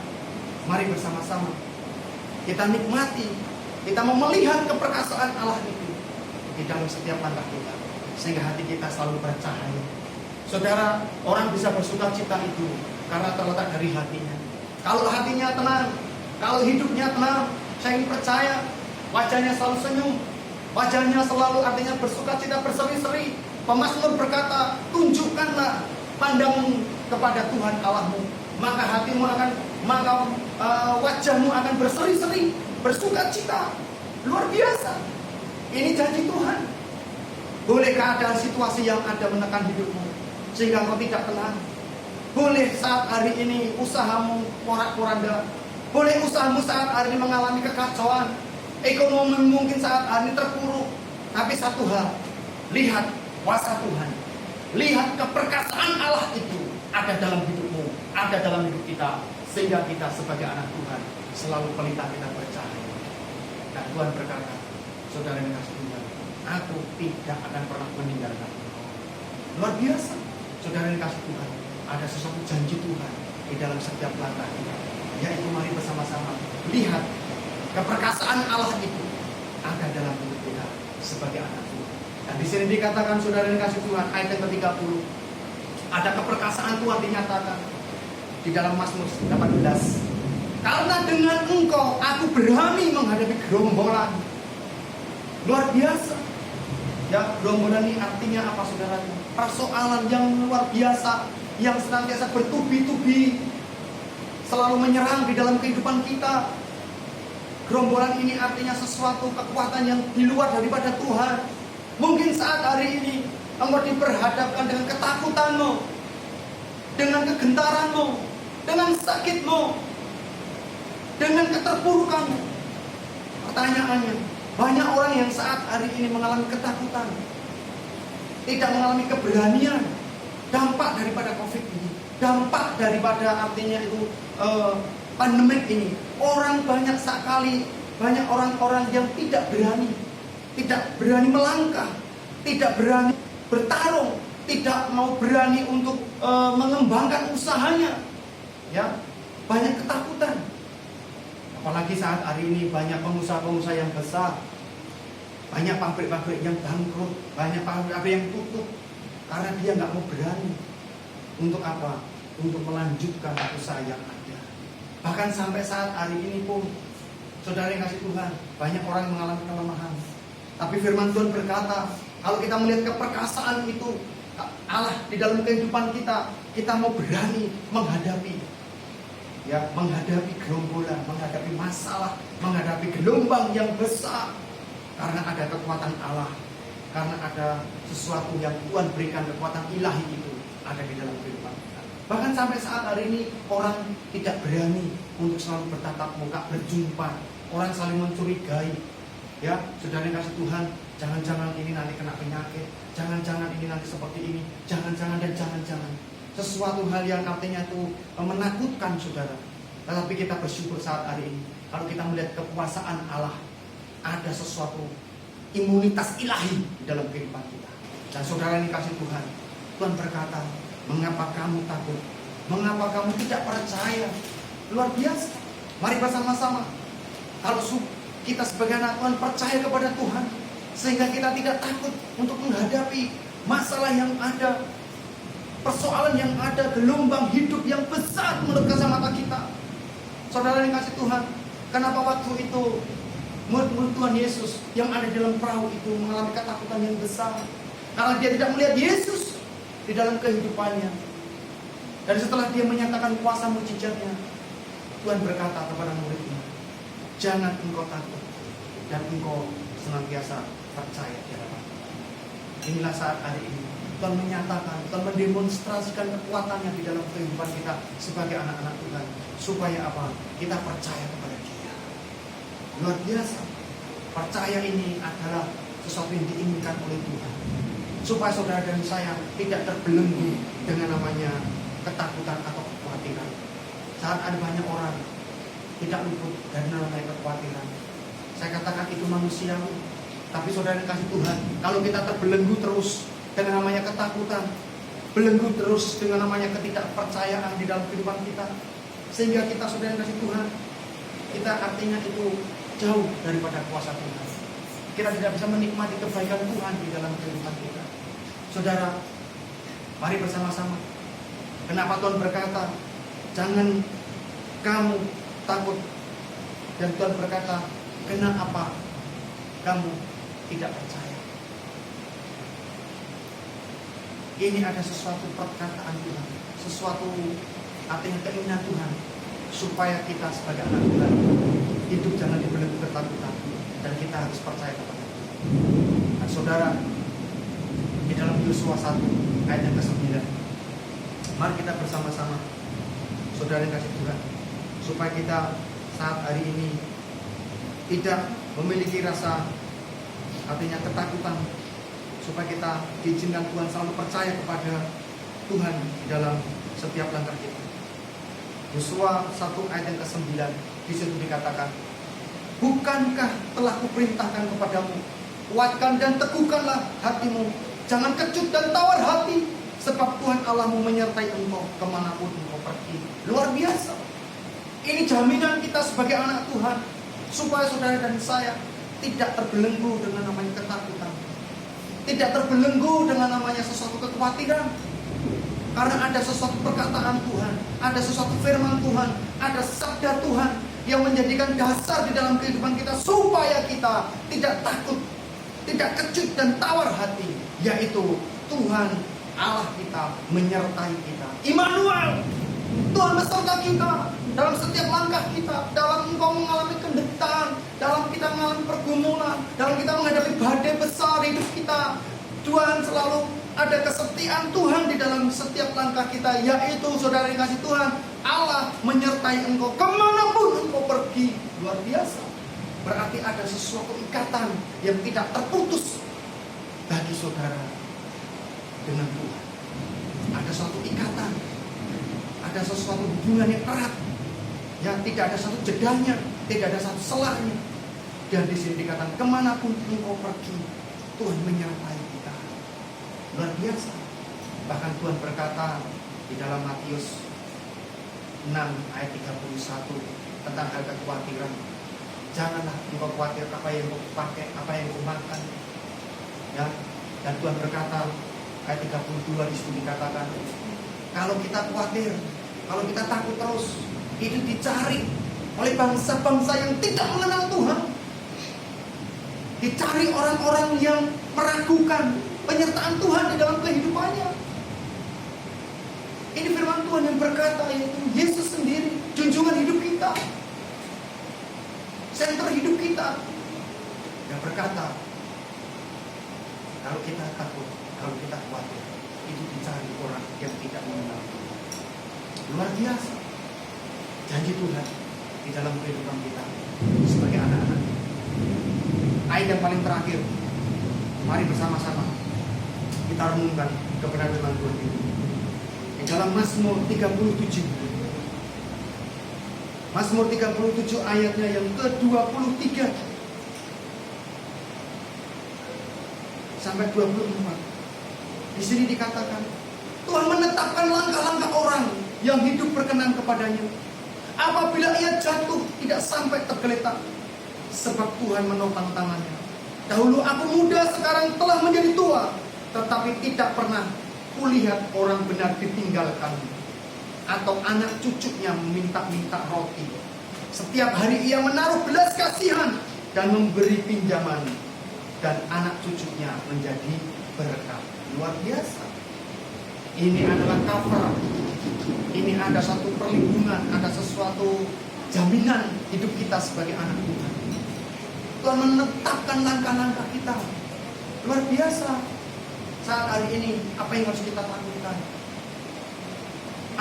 mari bersama-sama kita nikmati, kita mau melihat keperkasaan Allah itu di dalam setiap langkah kita, sehingga hati kita selalu bercahaya. Saudara, orang bisa bersukacita itu karena terletak dari hatinya. Kalau hatinya tenang, kalau hidupnya tenang, saya ingin percaya wajahnya selalu senyum, wajahnya selalu artinya bersukacita, berseri-seri. Pemazmur berkata, tunjukkanlah pandangmu kepada Tuhan Allahmu, maka hatimu akan, wajahmu akan berseri-seri, bersukacita. Luar biasa. Ini janji Tuhan. Boleh keadaan situasi yang ada menekan hidupmu sehingga kau tidak tenang. Boleh saat hari ini usahamu porak-poranda. Boleh usahamu saat hari ini mengalami kekacauan. Ekonomi mungkin saat hari ini terpuruk. Tapi satu hal, lihat kuasa Tuhan, lihat keperkasaan Allah itu ada dalam hidupmu, ada dalam hidup kita, sehingga kita sebagai anak Tuhan selalu pelita kita percaya. Dan Tuhan berkata, saudara yang kasih Tuhan, aku tidak akan pernah meninggalkan. Luar biasa. Saudara yang kasih Tuhan, ada sesuatu janji Tuhan di dalam setiap langkah kita, yaitu mari bersama-sama lihat keperkasaan Allah itu ada dalam hidup kita sebagai anak Tuhan. Dan di sini dikatakan, saudara yang kasih Tuhan, ayat yang ke-30, ada keperkasaan Tuhan dinyatakan di dalam Mazmur 18. Karena dengan engkau aku berani menghadapi gerombolan. Luar biasa. Ya, gerombolan ini artinya apa, saudara? Persoalan yang luar biasa, yang senantiasa bertubi-tubi, selalu menyerang di dalam kehidupan kita. Gerombolan ini artinya sesuatu kekuatan yang di luar daripada Tuhan. Mungkin saat hari ini engkau diperhadapkan dengan ketakutanmu, dengan kegentaranmu, dengan sakitmu, dengan keterpurukanmu. Pertanyaannya, banyak orang yang saat hari ini mengalami ketakutan, tidak mengalami keberanian, dampak daripada COVID ini, dampak daripada artinya itu pandemik ini. Orang banyak sekali, banyak orang-orang yang tidak berani melangkah, tidak berani bertarung, tidak mau berani untuk mengembangkan usahanya. Ya, banyak ketakutan. Apalagi saat hari ini banyak pengusaha-pengusaha yang besar, banyak pabrik-pabrik yang bangkrut, banyak pabrik-pabrik yang tutup karena dia nggak mau berani. Untuk apa? Untuk melanjutkan usaha yang ada. Bahkan sampai saat hari ini pun, saudara yang kasih Tuhan, banyak orang yang mengalami kelemahan. Tapi firman Tuhan berkata, kalau kita melihat keperkasaan itu Allah di dalam kehidupan kita, kita mau berani menghadapi, ya, menghadapi gerombolan, menghadapi masalah, menghadapi gelombang yang besar, karena ada kekuatan Allah, karena ada sesuatu yang Tuhan berikan, kekuatan ilahi itu ada di dalam kehidupan kita. Bahkan sampai saat hari ini orang tidak berani untuk selalu bertatap muka, berjumpa, orang saling mencurigai. Ya, saudara yang kasih Tuhan, jangan-jangan ini nanti kena penyakit, jangan-jangan ini nanti seperti ini, jangan-jangan dan jangan-jangan. Sesuatu hal yang artinya itu menakutkan, saudara. Tetapi kita bersyukur saat hari ini, kalau kita melihat kekuasaan Allah, ada sesuatu imunitas ilahi di dalam kehidupan kita. Dan saudara yang dikasih Tuhan, Tuhan berkata, mengapa kamu takut? Mengapa kamu tidak percaya? Luar biasa. Mari bersama-sama, kalau kita sebagai anak Tuhan percaya kepada Tuhan, sehingga kita tidak takut untuk menghadapi masalah yang ada, persoalan yang ada, gelombang hidup yang besar menurut kacamata kita. Saudara yang kasih Tuhan, kenapa waktu itu Murid-murid Tuhan Yesus yang ada di dalam perahu itu mengalami ketakutan yang besar karena dia tidak melihat Yesus di dalam kehidupannya. Dan setelah dia menyatakan kuasa mujizatnya, Tuhan berkata kepada muridnya, jangan engkau takut dan engkau senantiasa percaya di hadapan. Inilah saat hari ini Tuhan menyatakan, Tuhan mendemonstrasikan kekuatannya di dalam kehidupan kita sebagai anak-anak Tuhan. Supaya apa? Kita percaya kepada Dia. Luar biasa. Percaya ini adalah sesuatu yang diinginkan oleh Tuhan. Supaya saudara dan saya tidak terbelenggu dengan namanya ketakutan atau kekhawatiran. Saat ada banyak orang tidak luput dari namanya kekhawatiran. Saya katakan itu manusiawi. Tapi saudara yang kasih Tuhan, kalau kita terbelenggu terus dengan namanya ketakutan, belenggu terus dengan namanya ketidakpercayaan di dalam kehidupan kita, sehingga kita saudara yang kasih Tuhan, kita artinya itu jauh daripada kuasa Tuhan. Kita tidak bisa menikmati kebaikan Tuhan di dalam kehidupan kita. Saudara, mari bersama-sama. Kenapa Tuhan berkata, jangan kamu takut. Dan Tuhan berkata, kenapa kamu tidak percaya? Ini ada sesuatu perkataan Tuhan, sesuatu artinya keinginan Tuhan, supaya kita sebagai anak Tuhan hidup jangan dibelenggu ketakutan, dan kita harus percaya kepada Tuhan. Nah, saudara, di dalam Yosua 1 ayat yang ke-9, mari kita bersama-sama, saudara yang kasih Tuhan, supaya kita saat hari ini tidak memiliki rasa artinya ketakutan, supaya kita diizinkan Tuhan selalu percaya kepada Tuhan di dalam setiap langkah kita. Yosua 1 ayat yang ke-9, di situ dikatakan, bukankah telah kuperintahkan kepadamu, kuatkan dan teguhkanlah hatimu, jangan kecut dan tawar hati, sebab Tuhan Allahmu menyertai engkau kemanapun engkau pergi. Luar biasa. Ini jaminan kita sebagai anak Tuhan, supaya saudara dan saya tidak terbelenggu dengan namanya ketakutan, tidak terbelenggu dengan namanya sesuatu kekhawatiran. Karena ada sesuatu perkataan Tuhan, ada sesuatu firman Tuhan, ada sabda Tuhan yang menjadikan dasar di dalam kehidupan kita, supaya kita tidak takut, tidak kecut dan tawar hati, yaitu Tuhan Allah kita menyertai kita. Immanuel, Tuhan beserta kita dalam setiap langkah kita, dalam engkau mengalami penderitaan, dalam kita mengalami pergumulan, dalam kita menghadapi badai besar hidup kita. Tuhan selalu ada kesetiaan Tuhan di dalam setiap langkah kita, yaitu saudara yang kasih Tuhan, Allah menyertai engkau kemanapun engkau pergi. Luar biasa. Berarti ada sesuatu ikatan yang tidak terputus bagi saudara dengan Tuhan. Ada suatu ikatan, ada sesuatu hubungan yang erat, yang tidak ada satu jedanya, tidak ada satu selahnya. Dan di sini dikatakan kemanapun engkau pergi, Tuhan menyertai kita. Luar biasa. Bahkan Tuhan berkata di dalam Matius 6 ayat 31 tentang hal kekhawatiran. Janganlah engkau khawatir apa yang engkau pakai, apa yang engkau makan. Ya. Dan Tuhan berkata ayat 32 di situ dikatakan, kalau kita khawatir, kalau kita takut terus, itu dicari oleh bangsa-bangsa yang tidak mengenal Tuhan. Dicari orang-orang yang meragukan penyertaan Tuhan di dalam kehidupannya. Ini firman Tuhan yang berkata, yaitu Yesus sendiri, junjungan hidup kita, senter hidup kita, yang berkata, kalau kita takut, kalau kita khawatir, itu dicari orang yang tidak mengenal Tuhan. Luar biasa janji Tuhan di dalam kehidupan kita sebagai anak-anak. Ayat yang paling terakhir, mari bersama-sama kita renungkan kebenaran firman Tuhan ini di dalam Mazmur 37. Mazmur 37 ayatnya yang ke-23 sampai 24. Di sini dikatakan, Tuhan menetapkan langkah-langkah orang yang hidup berkenan kepadanya. Apabila ia jatuh, tidak sampai tergeletak, sebab Tuhan menopang tangannya. Dahulu aku muda, sekarang telah menjadi tua, tetapi tidak pernah kulihat orang benar ditinggalkan, atau anak cucunya meminta-minta roti. Setiap hari ia menaruh belas kasihan dan memberi pinjaman, dan anak cucunya menjadi berkat. Luar biasa. Ini adalah cover. Ini ada satu perlindungan, ada sesuatu jaminan hidup kita sebagai anak Tuhan. Tuhan menetapkan langkah-langkah kita. Luar biasa. Saat hari ini, apa yang harus kita lakukan?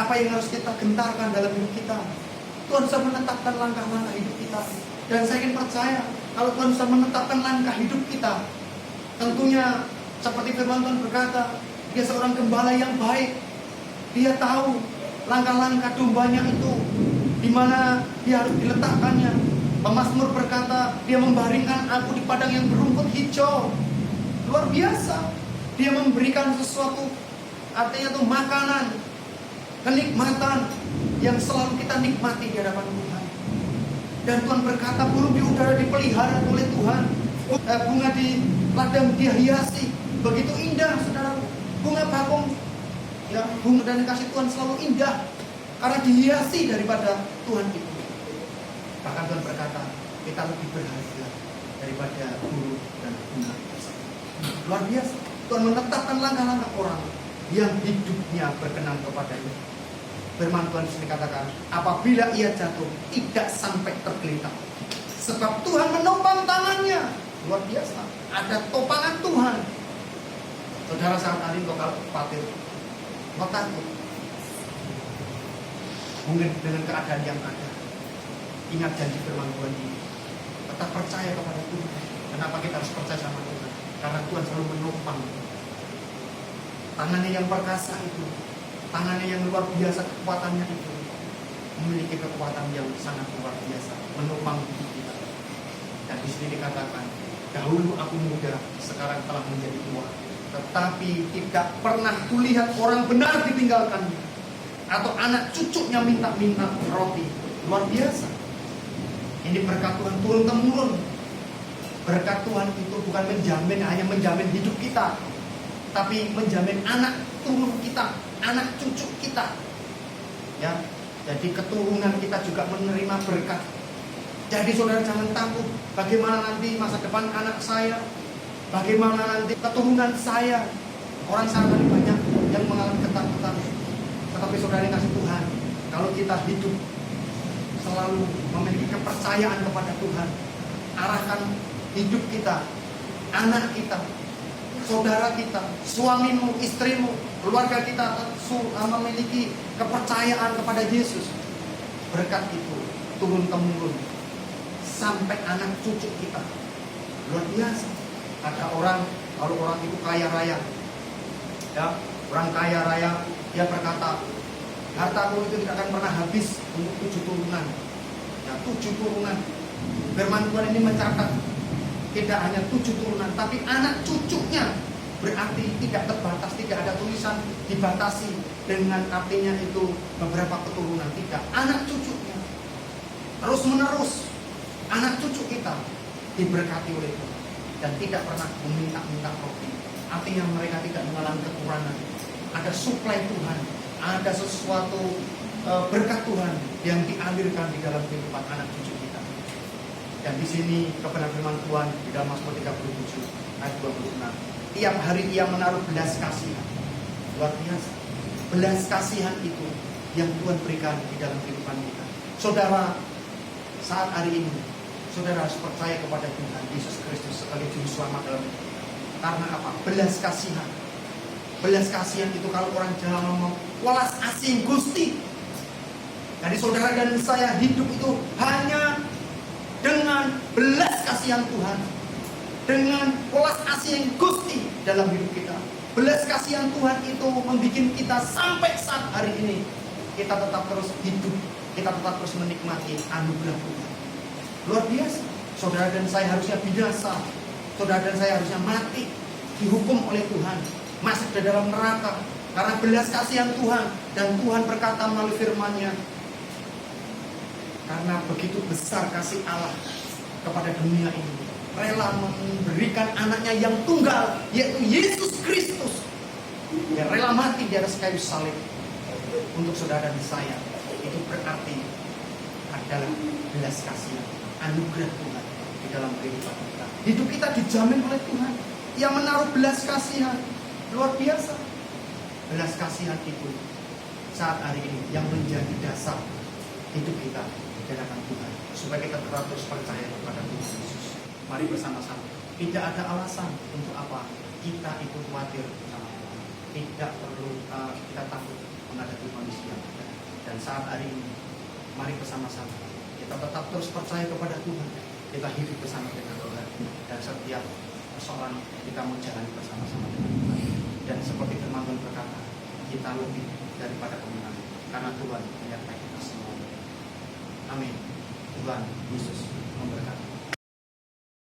Apa yang harus kita gentarkan dalam hidup kita? Tuhan sudah menetapkan langkah-langkah hidup kita. Dan saya ingin percaya, kalau Tuhan sudah menetapkan langkah hidup kita, tentunya seperti firman Tuhan berkata, dia seorang gembala yang baik. Dia tahu langkah-langkah dombanya itu, di mana dia harus diletakkannya. Pemazmur berkata, dia membaringkan aku di padang yang berumput hijau. Luar biasa. Dia memberikan sesuatu, artinya itu makanan, kenikmatan yang selalu kita nikmati di hadapan Tuhan. Dan Tuhan berkata, burung di udara dipelihara oleh Tuhan, bunga di ladang dia hiasi. Begitu indah, saudara. Bunga bakung, ya, bunga dan kasih Tuhan selalu indah karena dihiasi daripada Tuhan itu. Bahkan Tuhan berkata, kita lebih berharga daripada burung dan bunga. Luar biasa. Tuhan menetapkan langkah-langkah orang yang hidupnya berkenan kepadanya. Firman Tuhan di sini katakan, apabila ia jatuh, tidak sampai tergeletak, sebab Tuhan menopang tangannya. Luar biasa. Ada topangan Tuhan. Saudara, saat hari kau kalau khawatir, kau takut, mungkin dengan keadaan yang ada, ingat janji firman Tuhan ini. Tetap percaya kepada Tuhan. Kenapa kita harus percaya sama Tuhan? Karena Tuhan selalu menopang. Tangannya yang perkasa itu, tangannya yang luar biasa kekuatannya itu, memiliki kekuatan yang sangat luar biasa, menopang hidup kita. Dan di sini dikatakan, dahulu aku muda, sekarang telah menjadi tua, tetapi tidak pernah kulihat orang benar ditinggalkannya, atau anak cucunya minta-minta roti. Luar biasa. Ini berkat Tuhan turun-temurun. Berkat Tuhan itu bukan hanya menjamin hidup kita, tapi menjamin anak turun kita, anak cucu kita. Ya, jadi keturunan kita juga menerima berkat. Jadi saudara jangan takut, bagaimana nanti masa depan anak saya, bagaimana nanti keturunan saya. Orang sangat banyak yang mengalami ketakutan. Tetapi saudara yang kasih Tuhan, kalau kita hidup selalu memiliki kepercayaan kepada Tuhan, arahkan hidup kita, anak kita, saudara kita, suamimu, istrimu, keluarga kita memiliki kepercayaan kepada Yesus. Berkat itu turun-temurun sampai anak cucu kita. Luar biasa. Ada orang, kalau orang itu kaya raya, ya, orang kaya raya, dia berkata, hartaku itu tidak akan pernah habis untuk 7 turunan. Ya, 7 turunan. Firman Tuhan ini mencatat, tidak hanya 7 turunan, tapi anak cucunya. Berarti tidak terbatas, tidak ada tulisan dibatasi dengan artinya itu beberapa keturunan. Tidak, anak cucunya. Terus menerus, anak cucu kita diberkati oleh Tuhan. Dan tidak pernah meminta-minta roti. Artinya mereka tidak mengalami kekurangan. Ada suplai Tuhan, ada sesuatu berkat Tuhan yang dialirkan di dalam kehidupan anak cucu kita. Dan di sini kebenaran firman Tuhan di dalam Mazmur 37 ayat 26. Tiap hari ia menaruh belas kasihan. Luar biasa. Belas kasihan itu yang Tuhan berikan di dalam kehidupan kita. Saudara, saat hari ini saudara harus percaya kepada Tuhan Yesus Kristus sebagai juru selamat dalam hidup. Karena apa? Belas kasihan. Belas kasihan itu kalau orang Jawa ngomong welas asih Gusti. Jadi saudara dan saya hidup itu hanya dengan belas kasihan Tuhan, dengan welas asih Gusti dalam hidup kita. Belas kasihan Tuhan itu membuat kita sampai saat hari ini kita tetap terus hidup, kita tetap terus menikmati anugerah Tuhan. Luar biasa. Saudara dan saya harusnya binasa, saudara dan saya harusnya mati, dihukum oleh Tuhan, masuk ke dalam neraka karena belas kasihan Tuhan. Dan Tuhan berkata melalui firman-Nya, karena begitu besar kasih Allah kepada dunia ini, rela memberikan anaknya yang tunggal, yaitu Yesus Kristus, yang rela mati di atas kayu salib untuk saudara dan saya. Itu berarti adalah belas kasihan, anugerah Tuhan di dalam kehidupan kita. Hidup kita dijamin oleh Tuhan. Ia menaruh belas kasihan luar biasa. Belas kasihan itu saat hari ini yang menjadi dasar hidup kita di hadapan Tuhan, supaya kita tetap terus percaya kepada Tuhan Yesus. Mari bersama-sama. Tidak ada alasan untuk apa kita itu khawatir sama Tuhan. Tidak perlu kita takut menghadapi kondisi yang ada. Dan saat hari ini, mari bersama-sama kita tetap terus percaya kepada Tuhan. Kita hidup bersama dengan Tuhan, dan setiap persoalan kita menjalani bersama-sama dengan Tuhan. Dan seperti firman Tuhan berkata, kita lebih daripada pemenang, karena Tuhan menyertai kita semua. Amin. Tuhan Yesus memberkati.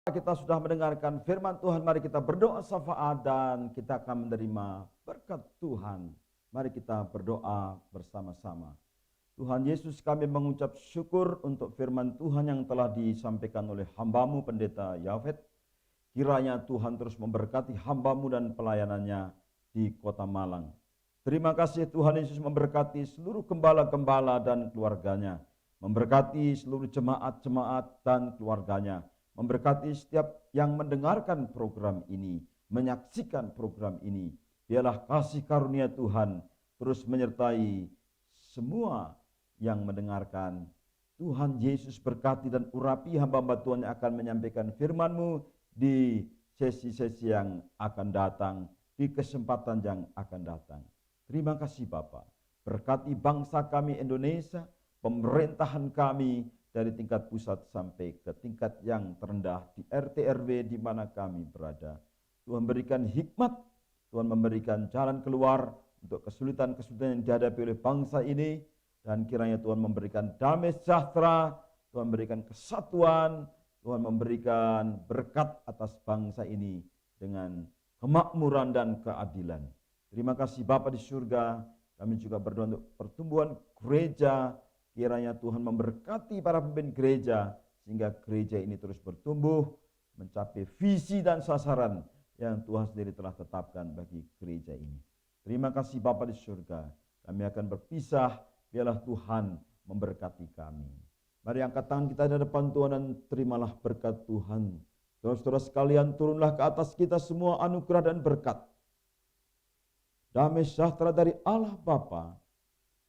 Kita sudah mendengarkan firman Tuhan, mari kita berdoa syafaat dan kita akan menerima berkat Tuhan. Mari kita berdoa bersama-sama. Tuhan Yesus, kami mengucap syukur untuk firman Tuhan yang telah disampaikan oleh hamba-Mu Pendeta Yafet. Kiranya Tuhan terus memberkati hamba-Mu dan pelayanannya di Kota Malang. Terima kasih Tuhan Yesus, memberkati seluruh gembala-gembala dan keluarganya. Memberkati seluruh jemaat-jemaat dan keluarganya. Memberkati setiap yang mendengarkan program ini, menyaksikan program ini. Biarlah kasih karunia Tuhan terus menyertai semua yang mendengarkan. Tuhan Yesus berkati dan urapi hamba-hamba Tuhan yang akan menyampaikan firman-Mu di sesi-sesi yang akan datang, di kesempatan yang akan datang. Terima kasih Bapa. Berkati bangsa kami Indonesia, pemerintahan kami dari tingkat pusat sampai ke tingkat yang terendah di RT RW di mana kami berada. Tuhan berikan hikmat, Tuhan memberikan jalan keluar untuk kesulitan-kesulitan yang dihadapi oleh bangsa ini, dan kiranya Tuhan memberikan damai sejahtera, Tuhan memberikan kesatuan, Tuhan memberikan berkat atas bangsa ini dengan kemakmuran dan keadilan. Terima kasih Bapa di surga. Kami juga berdoa untuk pertumbuhan gereja. Kiranya Tuhan memberkati para pemimpin gereja sehingga gereja ini terus bertumbuh mencapai visi dan sasaran yang Tuhan sendiri telah tetapkan bagi gereja ini. Terima kasih Bapa di surga. Kami akan berpisah, biarlah Tuhan memberkati kami. Mari angkat tangan kita di depan Tuhan dan terimalah berkat Tuhan. Saudara-saudara sekalian, turunlah ke atas kita semua anugerah dan berkat. Damai sejahtera dari Allah Bapa,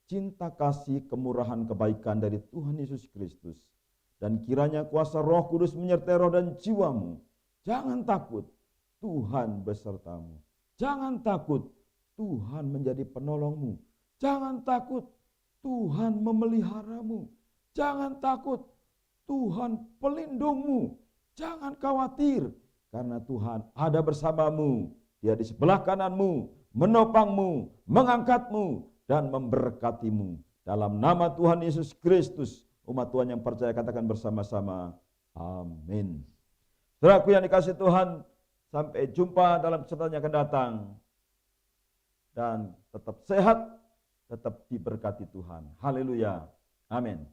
cinta kasih, kemurahan, kebaikan dari Tuhan Yesus Kristus, dan kiranya kuasa Roh Kudus menyertai roh dan jiwamu. Jangan takut, Tuhan besertamu. Jangan takut, Tuhan menjadi penolongmu. Jangan takut, Tuhan memeliharamu. Jangan takut, Tuhan pelindungmu. Jangan khawatir, karena Tuhan ada bersamamu. Dia di sebelah kananmu, menopangmu, mengangkatmu, dan memberkatimu. Dalam nama Tuhan Yesus Kristus, umat Tuhan yang percaya katakan bersama-sama, amin. Saudaraku yang dikasihi Tuhan, sampai jumpa dalam kesempatan yang akan datang. Dan tetap sehat, tetap diberkati Tuhan. Haleluya. Amin.